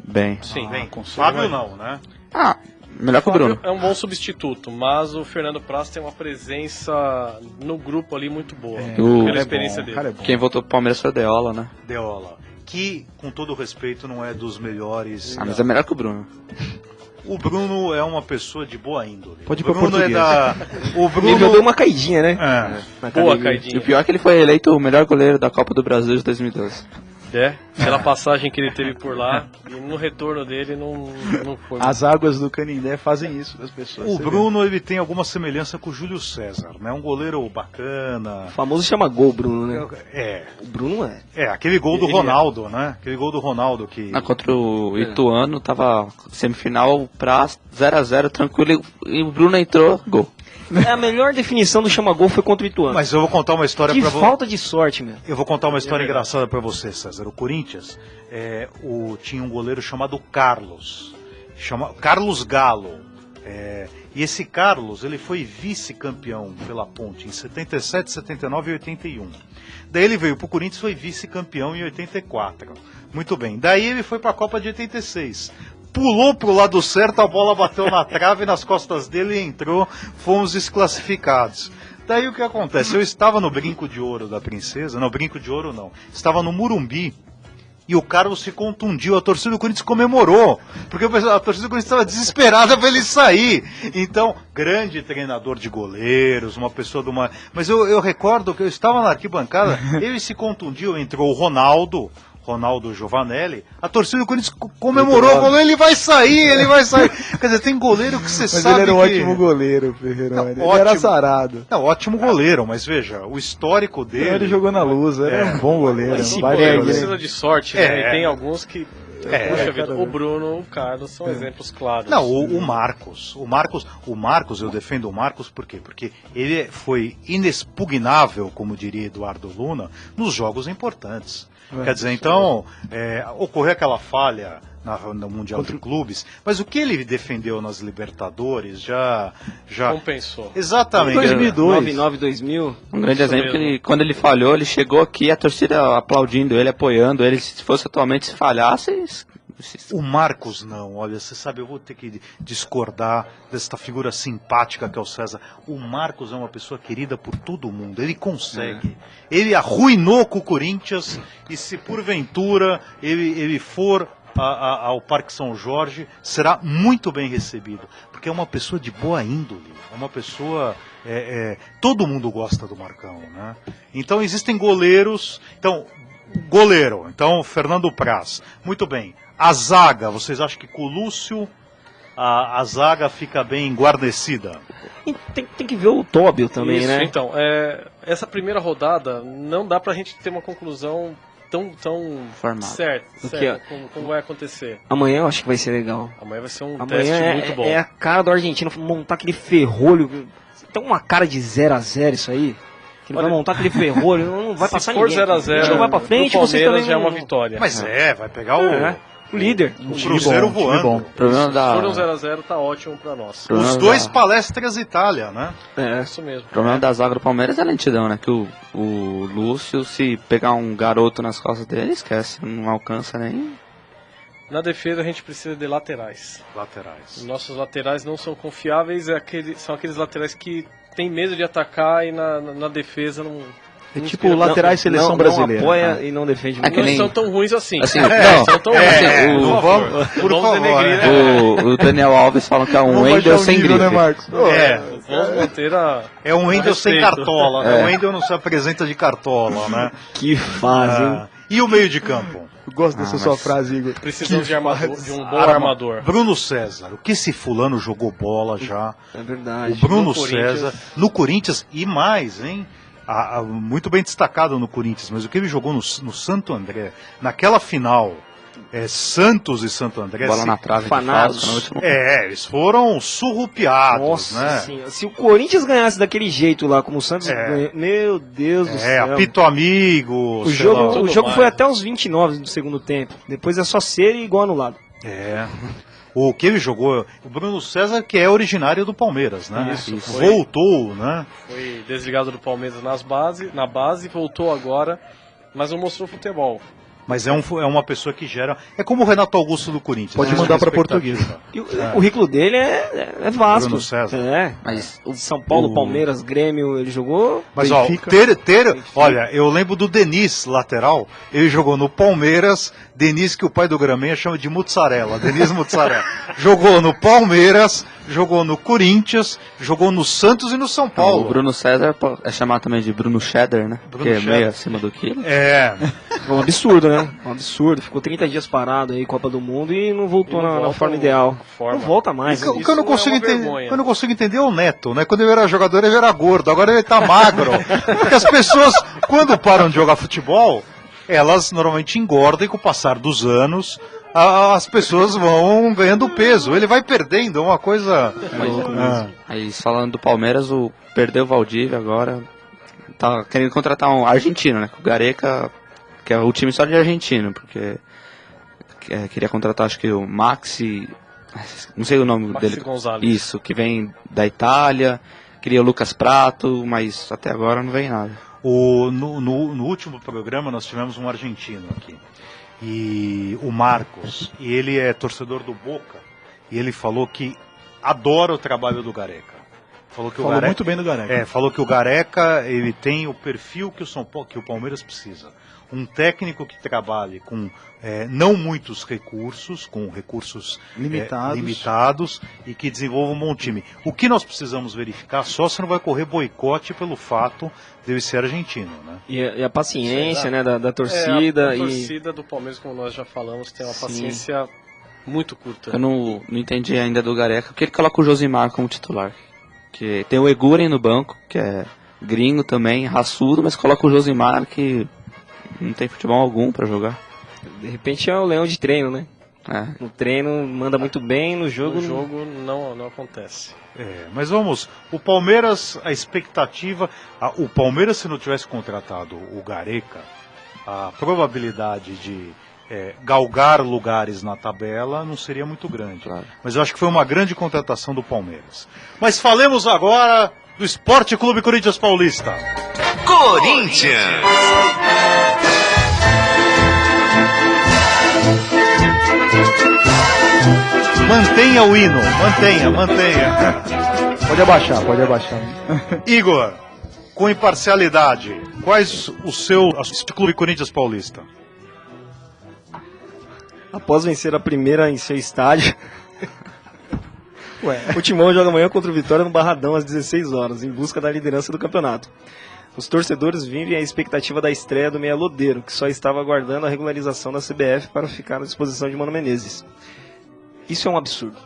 Bem. Sim. Bem, com Fábio certeza. não, né? Ah, melhor que o Bruno. É um bom substituto, mas o Fernando Praz tem uma presença no grupo ali muito boa, O- pela Cara é experiência bom, dele. cara é bom. Quem votou pro Palmeiras foi o Deola, né? Deola, que, com todo respeito, não é dos melhores. Ah, mas é melhor que o Bruno. O Bruno é uma pessoa de boa índole. Pode ir o pra Bruno é português. da... O Ele deu Bruno... uma caidinha, né? É. Na Boa, academia. E o Caidinho. pior é que ele foi eleito o melhor goleiro da Copa do Brasil de 2012. Pela passagem que ele teve por lá, e no retorno dele não foi. As águas do Canindé fazem isso das pessoas. O você vê. Bruno, ele tem alguma semelhança com o Júlio César, né? Um goleiro bacana. O famoso chama gol, Bruno, né? É, O Bruno é. aquele gol do Ele é. Ronaldo, né? Aquele gol do Ronaldo que... Ah, contra o Ituano, tava semifinal pra 0x0, tranquilo, e o Bruno entrou, gol. A melhor definição do chama gol foi contra o Ituano. Mas eu vou contar uma história Que pra você. falta de sorte, meu. Eu vou contar uma história engraçada pra você, César. O Corinthians tinha um goleiro chamado Carlos. Carlos Galo. E esse Carlos, ele foi vice-campeão pela Ponte em 77, 79 e 81. Daí ele veio pro Corinthians e foi vice-campeão em 84. Muito bem. Daí ele foi pra Copa de 86. Pulou pro lado certo, a bola bateu na trave, nas costas dele e entrou, fomos desclassificados. Daí o que acontece? Eu estava no Brinco de Ouro da Princesa, não, Brinco de Ouro não, estava no Murumbi, e o Carlos se contundiu, a torcida do Corinthians comemorou, porque a torcida do Corinthians estava desesperada para ele sair. Então, grande treinador de goleiros, uma pessoa de uma... Mas eu recordo que eu estava na arquibancada, ele se contundiu, entrou o Ronaldo Giovanelli, a torcida do Corinthians comemorou, falou, ele vai sair. Quer dizer, tem goleiro que você Mas sabe ele era um que... ótimo goleiro, Ferreirão. Não, Ele ótimo. era azarado. Não, ótimo goleiro, mas veja, o histórico dele... Ele jogou na luz, era um bom goleiro. Esse um Pô, baita perde, goleiro. precisa de sorte, né? E tem alguns que. Puxa vida, cara, o Bruno, o Carlos são exemplos claros. Não, o Marcos, eu defendo o Marcos por quê? Porque ele foi inexpugnável, como diria Eduardo Luna, nos jogos importantes. Quer dizer, então, ocorreu aquela falha no Mundial de Clubes, mas o que ele defendeu nas Libertadores já... Compensou. Exatamente. 2002. 99, 2000. Um grande Isso exemplo mesmo. que quando ele falhou, ele chegou aqui, a torcida aplaudindo ele, apoiando ele. Se fosse atualmente, se falhasse... O Marcos não, olha, você sabe, eu vou ter que discordar desta figura simpática que é o César. O Marcos é uma pessoa querida por todo mundo, ele consegue. Ele arruinou com o Corinthians e se porventura ele for ao Parque São Jorge, será muito bem recebido, porque é uma pessoa de boa índole, é uma pessoa... todo mundo gosta do Marcão, né? Então existem goleiros... Então, Fernando Praz. Muito bem. A zaga, vocês acham que com o Lúcio a zaga fica bem guarnecida? E tem que ver o Tóbio também, Isso, né? Então, essa primeira rodada não dá pra gente ter uma conclusão tão Formada. certa Porque, como vai acontecer. Amanhã eu acho que vai ser legal. Amanhã vai ser um Amanhã teste muito bom. é a cara do argentino montar aquele ferrolho. Tem uma cara de 0x0 isso aí. Que ele vai montar aquele ferrolho, não vai passar ninguém. Se for 0x0, não vai pra frente, o vocês Palmeiras também já é não- uma vitória. Mas vai pegar o líder. o Cruzeiro voando. Problema Se da, for um 0x0, tá ótimo pra nós. problema Os dois da- palestras Itália, né? É. Isso mesmo. O problema da zaga do Palmeiras é a lentidão, né? Que o Lúcio, se pegar um garoto nas costas dele, esquece. Não alcança nem... Na defesa a gente precisa de laterais. Laterais. Nossos laterais não são confiáveis, são aqueles laterais que tem medo de atacar e na defesa não... É tipo laterais seleção não brasileira. Não apoia e não defende É que Não nem- são tão ruins assim. Assim, Não não, são tão assim, ruins. não vamos, por Vamos favor. denegrir, né? o Daniel Alves falam que é um Vamos baixar Wendel o sem nível, grife. né, Marcos? Vamos manter a... É um Wendel sem respeito. cartola, né? O Wendel não se apresenta de cartola, né? Que fase, hein? E o meio de campo? Eu gosto dessa sua frase, Igor. Precisamos de um bom armador. Bruno César. O que esse fulano jogou bola já? É verdade. O Bruno No Corinthians. César. No Corinthians e mais, hein? Muito bem destacado no Corinthians, mas o que ele jogou no Santo André, naquela final, Santos e Santo André. Bola na trave de Fanados. falta no último... Eles foram surrupiados, Nossa né? senhora. Se o Corinthians ganhasse daquele jeito lá, como o Santos É. ganhou, meu Deus do céu. apito amigo. O sei jogo, lá. o Tudo jogo mais. foi até os 29 do segundo tempo. Depois é só ser e gol anulado. O que ele jogou, o Bruno César, que é originário do Palmeiras, né? Isso, foi. Voltou, né? Foi desligado do Palmeiras na base, voltou agora, mas não mostrou futebol. Mas é uma pessoa que gera. É como o Renato Augusto do Corinthians. Pode né? mandar pra Expectativa. portuguesa. E o currículo dele é vasto. Bruno César. Mas O São Paulo, Palmeiras, Grêmio, ele jogou. Mas Benfica. olha, eu lembro do Denis, lateral, ele jogou no Palmeiras, Denis que o pai do Gramenha chama de Mussarela, Denis Mussarela. Jogou no Palmeiras, jogou no Corinthians, jogou no Santos e no São o Paulo. Bruno César é chamado também de Bruno Cheddar, né? Porque é Cheddar. meio acima do quilo. Um absurdo, né? Um absurdo. Ficou 30 dias parado aí, Copa do Mundo, e não voltou E não na volta forma o- ideal. forma. Não volta mais. O que Isso eu não é consigo uma entender, vergonha. eu não consigo entender é o Neto, né? Quando ele era jogador, ele era gordo, agora ele tá magro. Porque as pessoas, quando param de jogar futebol, elas normalmente engordam e com o passar dos anos, as pessoas vão ganhando peso. Ele vai perdendo, é uma coisa... Aí falando do Palmeiras, perdeu o Valdívia agora. Tá querendo contratar um argentino, né? O Gareca, que é o time só de argentino, porque queria contratar acho que o Maxi, não sei o nome Maxi dele. Gonzalez. Isso, que vem da Itália. Queria o Lucas Prato, mas até agora não vem nada. No último programa nós tivemos um argentino aqui, e o Marcos, e ele é torcedor do Boca, e ele falou que adora o trabalho do Gareca. Falou que o Falou Gareca, muito bem do Gareca. falou que o Gareca ele tem o perfil que que o Palmeiras precisa. Um técnico que trabalhe com não muitos recursos, com recursos limitados e que desenvolva um bom time. O que nós precisamos verificar só se não vai correr boicote pelo fato de ele ser argentino, né? E a paciência, Será? né, da torcida. A e torcida do Palmeiras, como nós já falamos, tem uma paciência muito curta. Eu não entendi ainda do Gareca, porque ele coloca o Josimar como titular. Que tem o Eguren no banco, que é gringo também, raçudo, mas coloca o Josimar que não tem futebol algum pra jogar. de repente é o leão de treino, né? É. No treino manda muito bem, no jogo. No jogo não acontece. Mas vamos, o Palmeiras, a expectativa, o Palmeiras se não tivesse contratado o Gareca, a probabilidade de galgar lugares na tabela não seria muito grande. Claro. Mas eu acho que foi uma grande contratação do Palmeiras. Mas falemos agora do Esporte Clube Corinthians Paulista. Corinthians. Mantenha o hino, mantenha. Pode abaixar. Igor, com imparcialidade, quais o seu Clube Corinthians Paulista? Após vencer a primeira em seu estádio, o Timão joga amanhã contra o Vitória no Barradão às 16 horas, em busca da liderança do campeonato. Os torcedores vivem a expectativa da estreia do meia Lodeiro, que só estava aguardando a regularização da CBF para ficar à disposição de Mano Menezes. Isso é um absurdo.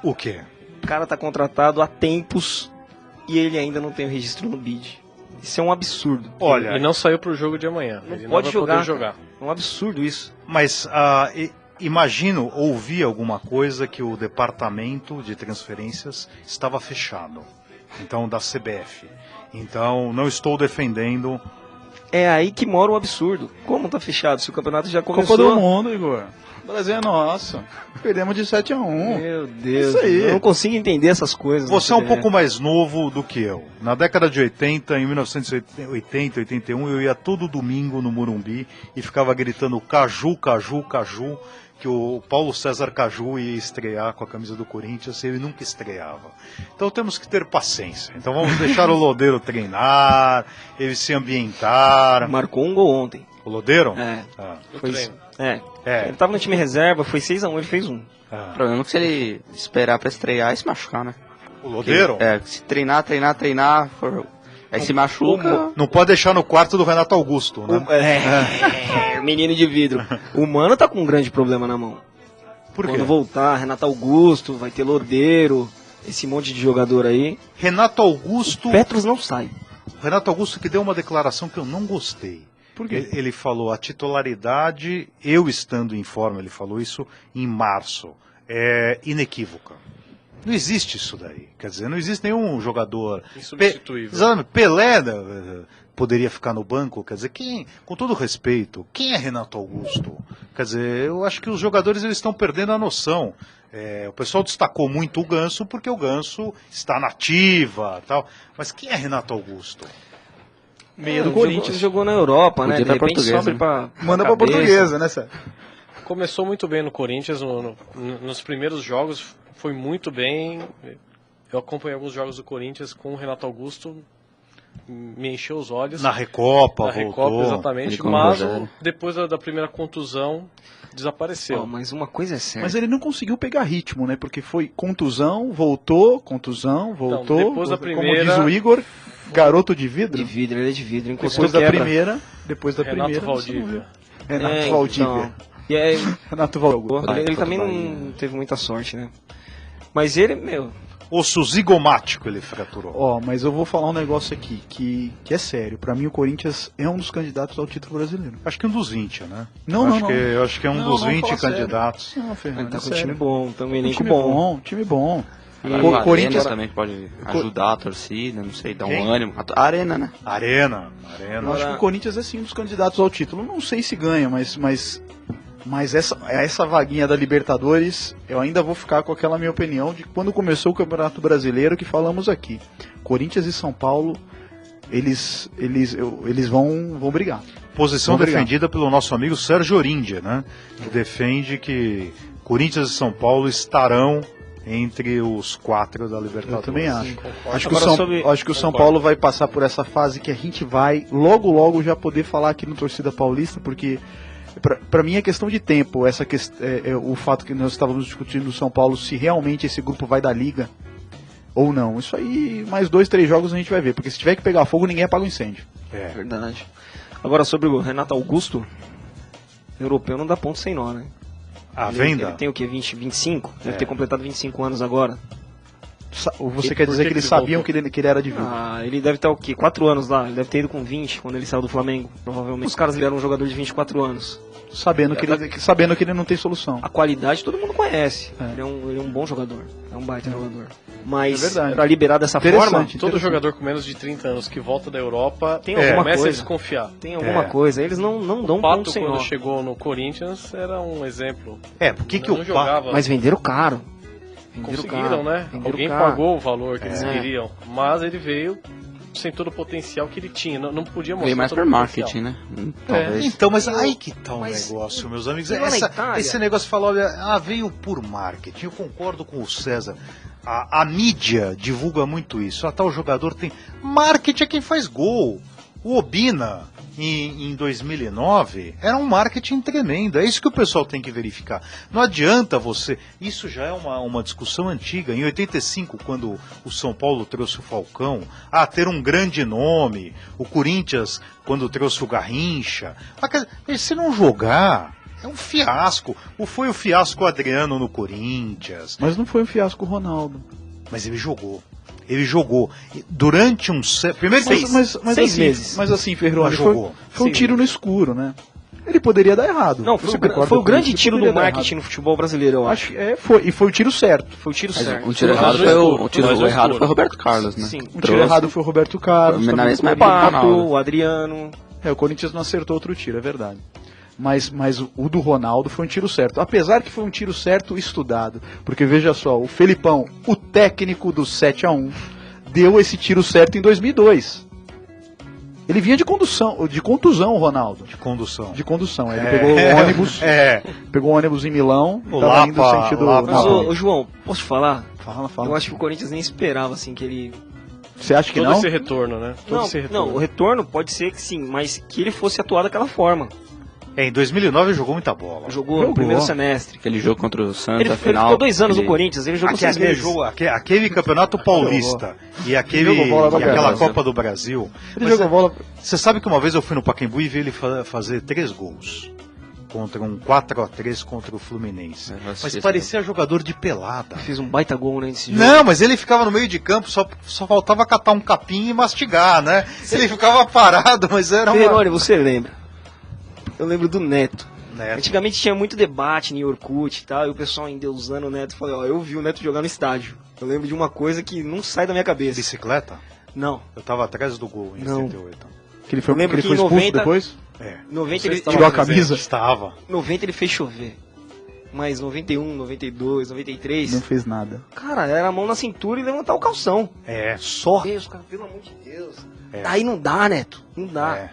O quê? O cara está contratado há tempos e ele ainda não tem o registro no BID. Isso é um absurdo. Olha, Ele não saiu pro jogo de amanhã. Ele pode não vai poder jogar. É um absurdo isso. mas imagino ouvir alguma coisa que o departamento de transferências estava fechado. Então, da CBF. Então, não estou defendendo. É aí que mora o absurdo. Como tá fechado? Se o campeonato já Copa começou... do Mundo, Igor. O Brasil é nosso. Perdemos de 7-1. Meu Deus, Isso aí. eu não consigo entender essas coisas. Você é da um CBF. pouco mais novo do que eu. Na década de 80, em 1980, 81, eu ia todo domingo no Morumbi e ficava gritando Caju, Caju, Caju, que o Paulo César Caju ia estrear com a camisa do Corinthians e ele nunca estreava. Então temos que ter paciência. Então vamos deixar o Lodeiro treinar, ele se ambientar. Marcou um gol ontem. O Lodeiro? É. Ah, No Foi treino. É. Ele tava no time reserva, foi 6-1, ele fez um. ah. O problema é que se ele esperar pra estrear e se machucar, né? O Lodeiro? É, se treinar, aí se machuca. Não pode deixar no quarto do Renato Augusto, né? Menino de vidro. O Mano tá com um grande problema na mão. Por quê? Quando voltar, Renato Augusto, vai ter Lodeiro, esse monte de jogador aí. Renato Augusto. Petros não sai. Renato Augusto que deu uma declaração que eu não gostei. Por quê? Ele falou a titularidade, eu estando em forma, ele falou isso em março, é inequívoca. Não existe isso daí. Quer dizer, não existe nenhum jogador. Insubstituível. Exatamente. Pelé poderia ficar no banco. Quer dizer, com todo respeito, quem é Renato Augusto? Quer dizer, eu acho que os jogadores eles estão perdendo a noção. O pessoal destacou muito o Ganso porque o Ganso está na ativa, tal. Mas quem é Renato Augusto? Meia do Corinthians. Jogou na Europa, né? Podia De pra repente Portuguesa, sobe né? pra Manda pra cabeça. Portuguesa, né, Sérgio? Começou muito bem no Corinthians, nos primeiros jogos foi muito bem. Eu acompanhei alguns jogos do Corinthians com o Renato Augusto, me encheu os olhos. Na Recopa, Na voltou. Recopa, exatamente, Ele como mas reserva. depois da primeira contusão, desapareceu. Ó, mas uma coisa é certa. Mas ele não conseguiu pegar ritmo, né? Porque foi contusão, voltou. depois da Como primeira- diz o Igor, garoto de vidro. De vidro, ele é de vidro. Depois da primeira. Depois da Renato primeira. você não Valdívia. viu. Renato É, Valdívia. então. E aí, Renato Valdívia. ele também não teve muita sorte, né? Mas ele, Osso zigomático ele fraturou. Ó, mas eu vou falar um negócio aqui que é sério. Pra mim o Corinthians é um dos candidatos ao título brasileiro. Acho que um dos 20, né? Não, acho não, Que, não. eu acho que é um Não, dos não, 20 fala sério. candidatos. Não, Fernando, ele tá é com um sério. time bom, tem um elenco time bom. time bom. O Corinthians também pode ajudar a torcida, não sei, dar um ânimo. A Arena, né? Arena. Eu acho que o Corinthians é sim um dos candidatos ao título. Não sei se ganha, mas essa vaguinha da Libertadores, eu ainda vou ficar com aquela minha opinião de quando começou o Campeonato Brasileiro que falamos aqui. Corinthians e São Paulo, eles vão brigar. Posição Obrigado. defendida pelo nosso amigo Sérgio Oríndia, né? Que defende que Corinthians e São Paulo estarão entre os 4 da Libertadores. Eu também acho. Acho que, Agora, acho que o São Paulo vai passar por essa fase que a gente vai logo já poder falar aqui no Torcida Paulista, porque para mim é questão de tempo, o fato que nós estávamos discutindo no São Paulo, se realmente esse grupo vai dar liga ou não. Isso aí, mais 2, 3 jogos a gente vai ver, porque se tiver que pegar fogo, ninguém apaga o incêndio. É. Verdade. Agora, sobre o Renato Augusto, europeu não dá ponto sem nó, né? A Ele venda? tem o quê? 25? Deve ter completado 25 anos agora. Você quer dizer que eles sabiam que ele era de vidro? Ele deve estar o quê? 4 anos lá. Ele deve ter ido com 20 quando ele saiu do Flamengo, provavelmente. Os caras lideram um jogador de 24 anos. Sabendo que ele não tem solução. A qualidade todo mundo conhece. É. Ele é um bom jogador. É um baita jogador. Mas É verdade. pra liberar dessa Interessante. forma, Todo jogador com menos de 30 anos que volta da Europa tem alguma começa a coisa. desconfiar. Tem alguma coisa. Eles não dão O ponto Pato, sem quando nó. chegou no Corinthians, era um exemplo. Por que não o jogava. Mas venderam caro. Venderam Conseguiram, caro. né? Venderam Alguém caro. pagou o valor que eles É. queriam. Mas ele veio sem todo o potencial que ele tinha. Não podia mostrar Veio mais todo por o marketing, potencial. né? Talvez. Então, mas aí que tá o Mas- negócio, meus amigos. Lá na Itália- Esse negócio de falar, olha, veio por marketing. Eu concordo com o César. A mídia divulga muito isso. Tal jogador tem. Marketing é quem faz gol. O Obina, em 2009, era um marketing tremendo. É isso que o pessoal tem que verificar. Não adianta você... Isso já é uma discussão antiga. Em 85, quando o São Paulo trouxe o Falcão, ter um grande nome. O Corinthians, quando trouxe o Garrincha. Se não jogar... É um fiasco. Foi o fiasco Adriano no Corinthians. Mas não foi um fiasco o Ronaldo. Mas ele jogou. Ele jogou durante primeiro mas seis assim, meses. Mas assim, Ferroni, jogou. foi um tiro no escuro, né? Ele poderia dar errado. Não, Você foi concorda o com grande isso? tiro do Poderia dar marketing no futebol brasileiro, eu acho. E foi o tiro certo. Foi o tiro certo. O tiro errado foi o errado foi o Roberto Carlos, né? Sim. O tiro errado foi o Roberto Carlos. Na mesma O época do Pato, Ronaldo. o Adriano. O Corinthians não acertou outro tiro, é verdade. Mas o do Ronaldo foi um tiro certo. Apesar que foi um tiro certo estudado. Porque veja só, o Felipão, o técnico do 7-1, deu esse tiro certo em 2002. Ele vinha de contusão, o Ronaldo. De condução. De condução. Ele pegou o ônibus. Pegou o ônibus em Milão. O Tava indo Lapa, sentido. Lapa. Mas, Nápoles. ô, João, posso te falar? Fala. Eu acho que o Corinthians nem esperava, assim, que ele... Você acha que Todo não? esse retorno, né? Todo esse retorno. Não, o retorno pode ser que sim, mas que ele fosse atuar daquela forma. Em 2009 ele jogou muita bola. Jogou no primeiro semestre. Aquele jogo contra o Santos, Ele a final. ficou 2 anos no Corinthians, ele jogou 6 Aquele meses. jogo, aquele campeonato paulista e Jogou bola pra aquela caramba. Copa do Brasil. Ele Mas, jogou bola. Você sabe que uma vez eu fui no Pacaembu e vi ele fazer 3 gols. Contra um 4-3 contra o Fluminense. Mas parecia jogador de pelada. Fez um baita gol, né, nesse jogo. Não, mas ele ficava no meio de campo, só faltava catar um capim e mastigar, né? Ele ficava parado, mas era Peroni, você lembra? Eu lembro do Neto. Neto. Antigamente tinha muito debate em Orkut e tal, e o pessoal endeusando o Neto. Falei, ó, eu vi o Neto jogar no estádio. Eu lembro de uma coisa que não sai da minha cabeça. Bicicleta? Não. Eu tava atrás do gol em Não. 78. Que ele foi, Eu lembro que ele que foi em expulso 90 depois? É. 90 ele, Tirou a camisa? Estava. 90 ele fez chover. Mas 91, 92, 93... Não fez nada. Cara, era a mão na cintura e levantar o calção. É, só. Deus, cara, pelo amor de Deus. É. Aí não dá, Neto. Não dá. É.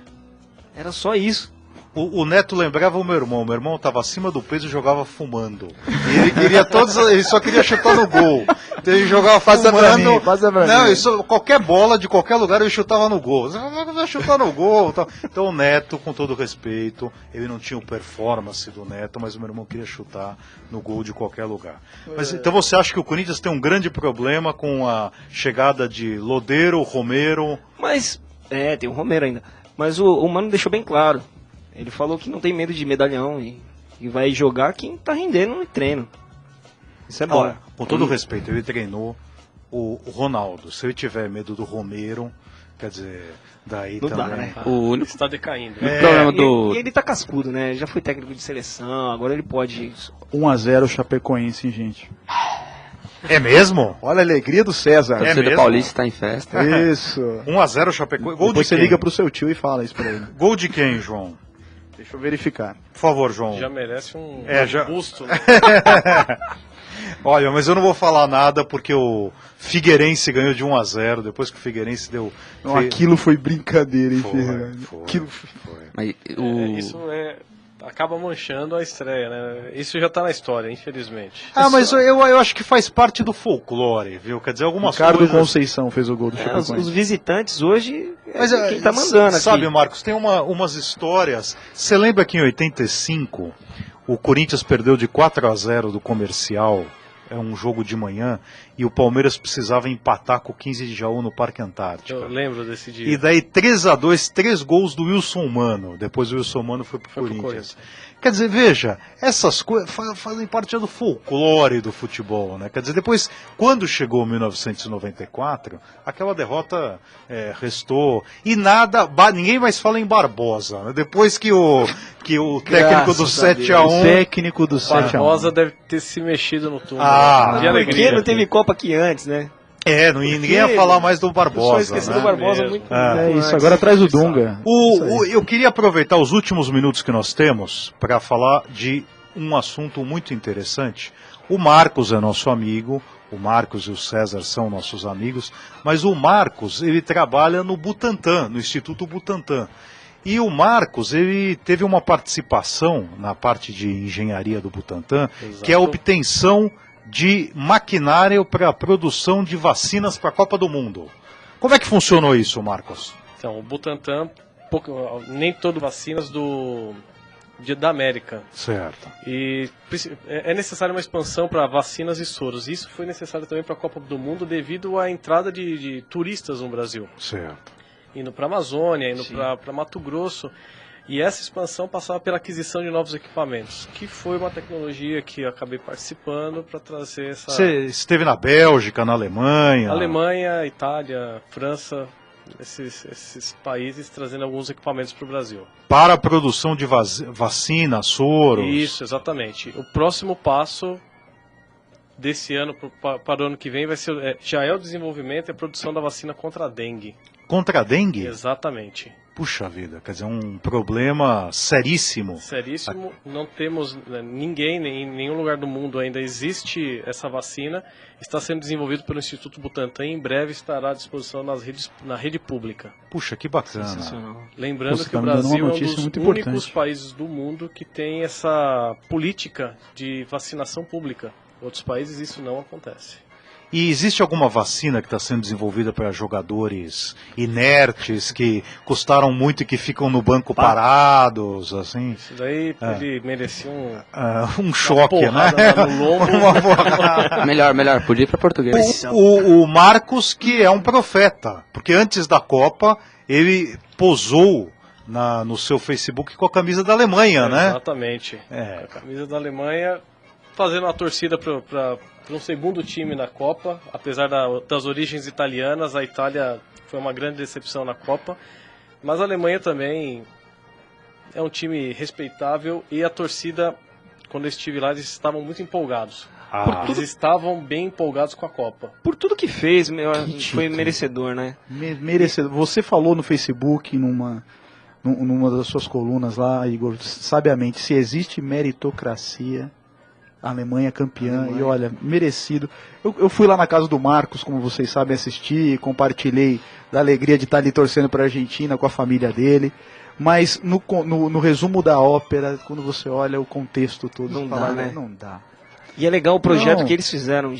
Era só isso. O Neto lembrava o meu irmão. Meu irmão estava acima do peso e jogava fumando. E ele queria ele só queria chutar no gol. Então ele jogava Passa pra fumando. mim, passa pra Não, mim. qualquer bola de qualquer lugar ele chutava no gol. Você vai chutar no gol. Tal. Então o Neto, com todo respeito, ele não tinha o performance do Neto, mas o meu irmão queria chutar no gol de qualquer lugar. Mas, então você acha que o Corinthians tem um grande problema com a chegada de Lodeiro, Romero? Mas, tem o Romero ainda. Mas o Mano deixou bem claro. Ele falou que não tem medo de medalhão e vai jogar quem tá rendendo no treino. Isso é bom. Olha, com todo respeito, ele treinou o Ronaldo. Se ele tiver medo do Romero, quer dizer, daí Não também. dá, né? O único Está decaindo. problema do. E ele tá cascudo, né? Já foi técnico de seleção, agora ele pode... 1-0 Chapecoense, hein, gente. É mesmo? Olha a alegria do César. É torcida mesmo? paulista está em festa. Isso. 1-0 o Chapecoense. Gol Depois de você quem? liga pro seu tio e fala isso pra ele. Gol de quem, João? Deixa eu verificar. Por favor, João. Já merece um já- busto, né? Olha, mas eu não vou falar nada porque o Figueirense ganhou de 1-0, depois que o Figueirense deu... Não, aquilo foi brincadeira, hein, Foi, Ferrari? foi. Aquilo... Mas Isso acaba manchando a estreia, né? Isso já tá na história, infelizmente. Mas eu acho que faz parte do folclore, viu? Quer dizer, algumas Ricardo coisas... Conceição fez o gol do Os Chapecoense. visitantes hoje Mas quem tá mandando aqui. sabe, Marcos, tem umas histórias. Você lembra que em 85 o Corinthians perdeu de 4-0 do Comercial, é um jogo de manhã, e o Palmeiras precisava empatar com o 15 de Jaú no Parque Antártico. Eu lembro desse dia. E daí 3-2, 3 gols do Wilson Mano. Depois o Wilson Mano foi pro Corinthians. Quer dizer, veja, essas coisas fazem parte do folclore do futebol, né? Quer dizer, depois, quando chegou 1994, aquela derrota restou. E ninguém mais fala em Barbosa, né? Depois que o técnico do Graças a Deus. 7-1... O técnico do 7-1. Barbosa deve ter se mexido no túmulo. Ah, de Por alegria. que não teve Copa aqui antes, né? ninguém ia falar mais do Barbosa. Só esqueci né? do Barbosa Mesmo. muito. Ah. É isso, agora traz o Dunga. Eu queria aproveitar os últimos minutos que nós temos para falar de um assunto muito interessante. O Marcos é nosso amigo, o Marcos e o César são nossos amigos, mas o Marcos, ele trabalha no Butantan, no Instituto Butantan. E o Marcos, ele teve uma participação na parte de engenharia do Butantan, que é a obtenção de maquinário para a produção de vacinas para a Copa do Mundo. Como é que funcionou isso, Marcos? Então, o Butantan, nem todas vacinas da América. Certo. E é necessária uma expansão para vacinas e soros. Isso foi necessário também para a Copa do Mundo devido à entrada de turistas no Brasil. Certo. Indo para a Amazônia, indo para Mato Grosso. E essa expansão passava pela aquisição de novos equipamentos, que foi uma tecnologia que eu acabei participando para trazer essa... Você esteve na Bélgica, na Alemanha? Alemanha, Itália, França, esses países trazendo alguns equipamentos para o Brasil. Para a produção de vacina, soros? Isso, exatamente. O próximo passo desse ano para o ano que vem vai ser, já é o desenvolvimento e a produção da vacina contra a dengue. Contra a dengue? Exatamente. Puxa vida, quer dizer, um problema seríssimo. Seríssimo, não temos ninguém, em nenhum lugar do mundo ainda existe essa vacina, está sendo desenvolvido pelo Instituto Butantan e em breve estará à disposição na rede pública. Puxa, que bacana. Lembrando que o Brasil é um dos únicos países do mundo que tem essa política de vacinação pública. Em outros países isso não acontece. E existe alguma vacina que está sendo desenvolvida para jogadores inertes, que custaram muito e que ficam no banco parados, assim? Isso daí ele merecia um choque, né? No lombo. Melhor, podia ir para português. O Marcos, que é um profeta, porque antes da Copa ele posou no seu Facebook com a camisa da Alemanha, né? Exatamente. A camisa da Alemanha, fazendo uma torcida para um segundo time na Copa, apesar das origens italianas. A Itália foi uma grande decepção na Copa, mas a Alemanha também é um time respeitável e a torcida, quando eu estive lá, eles estavam muito empolgados. Eles estavam bem empolgados com a Copa. Por tudo que fez, foi merecedor, né? Merecedor. Você falou no Facebook, numa das suas colunas lá, Igor, sabiamente, se existe meritocracia, a Alemanha é campeã, e olha, merecido. Eu fui lá na casa do Marcos, como vocês sabem, assistir, compartilhei da alegria de estar ali torcendo para a Argentina com a família dele, mas no resumo da ópera, quando você olha o contexto todo, não dá, né? Não dá. E é legal o projeto que eles fizeram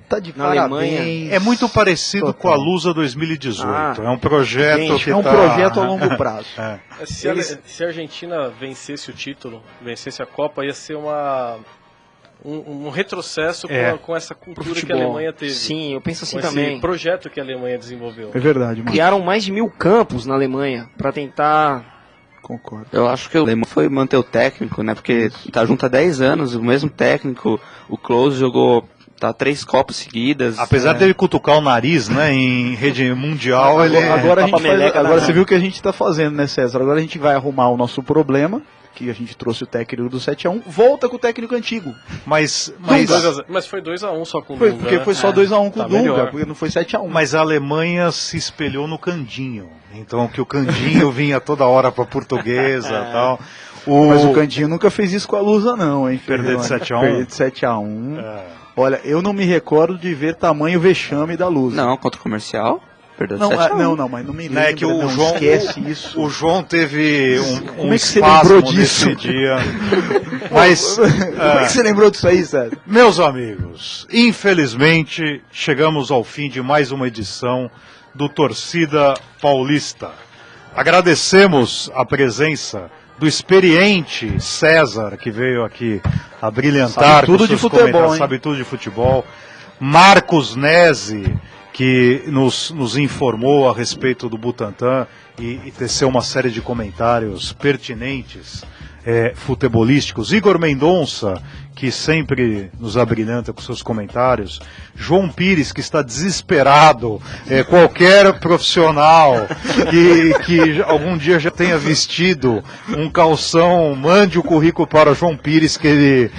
tá de na Alemanha. É muito parecido com a Lusa 2018. É um projeto que é um projeto a longo prazo. Se a Argentina vencesse o título, vencesse a Copa, ia ser um retrocesso com essa cultura que a Alemanha teve. Sim, eu penso assim com também. Esse projeto que a Alemanha desenvolveu. É verdade, mano. Criaram mais de 1000 campos na Alemanha para tentar... Concordo. Eu acho que o Alemanha foi manter o técnico, né? Porque tá junto há 10 anos, o mesmo técnico. O Klose jogou 3 Copas seguidas. Apesar dele cutucar o nariz, né, em rede mundial, agora você viu o que a gente tá fazendo, né, César? Agora a gente vai arrumar o nosso problema, que a gente trouxe o técnico do 7-1, volta com o técnico antigo. Mas foi 2-1 só com o Dunga. Porque foi só 2-1 com o Dunga, porque não foi 7-1. Mas a Alemanha se espelhou no Candinho. Então, que o Candinho vinha toda hora pra Portuguesa e tal. Mas o Candinho nunca fez isso com a Lusa, não, hein? Perder de 7-1. Perder de 7-1. Olha, eu não me recordo de ver tamanho vexame da Lusa. Não, contra o Comercial. Não, mas não me lembro. É que o João esquece isso. O João teve como é que você lembrou disso? Nesse dia. Mas como é que você lembrou disso aí, César? Meus amigos, infelizmente chegamos ao fim de mais uma edição do Torcida Paulista. Agradecemos a presença do experiente César, que veio aqui a brilhantar com seus comentários, sabe tudo de futebol. Marcos Nese, que nos informou a respeito do Butantan e teceu uma série de comentários pertinentes, futebolísticos. Igor Mendonça, que sempre nos abrilhanta com seus comentários. João Pires, que está desesperado. Qualquer profissional que algum dia já tenha vestido um calção, mande o currículo para João Pires, que ele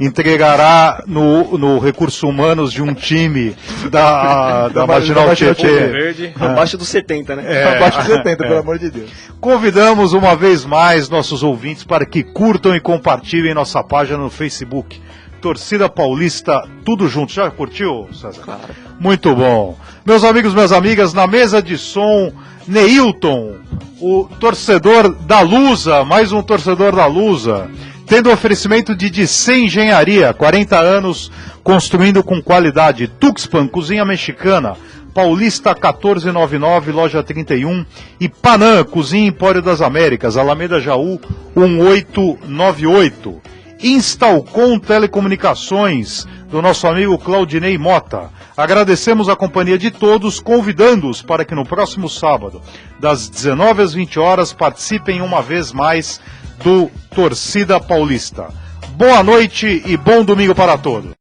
entregará no Recursos Humanos de um time da Marginal Tietê. Abaixo dos 70, né? Abaixo dos 70, pelo amor de Deus. Convidamos uma vez mais nossos ouvintes para que curtam e compartilhem nossa página no Facebook. Torcida Paulista, tudo junto. Já curtiu, César? Claro. Muito bom. Meus amigos, minhas amigas, na mesa de som, Neilton, o torcedor da Lusa, mais um torcedor da Lusa, tendo oferecimento de Dicen Engenharia, 40 anos construindo com qualidade. Tuxpan, cozinha mexicana, Paulista 1499, loja 31, e Panam, Cozinha Empório das Américas, Alameda Jaú 1898. Instalcom Telecomunicações, do nosso amigo Claudinei Mota. Agradecemos a companhia de todos, convidando-os para que no próximo sábado, das 19 às 20 horas, participem uma vez mais do Torcida Paulista. Boa noite e bom domingo para todos.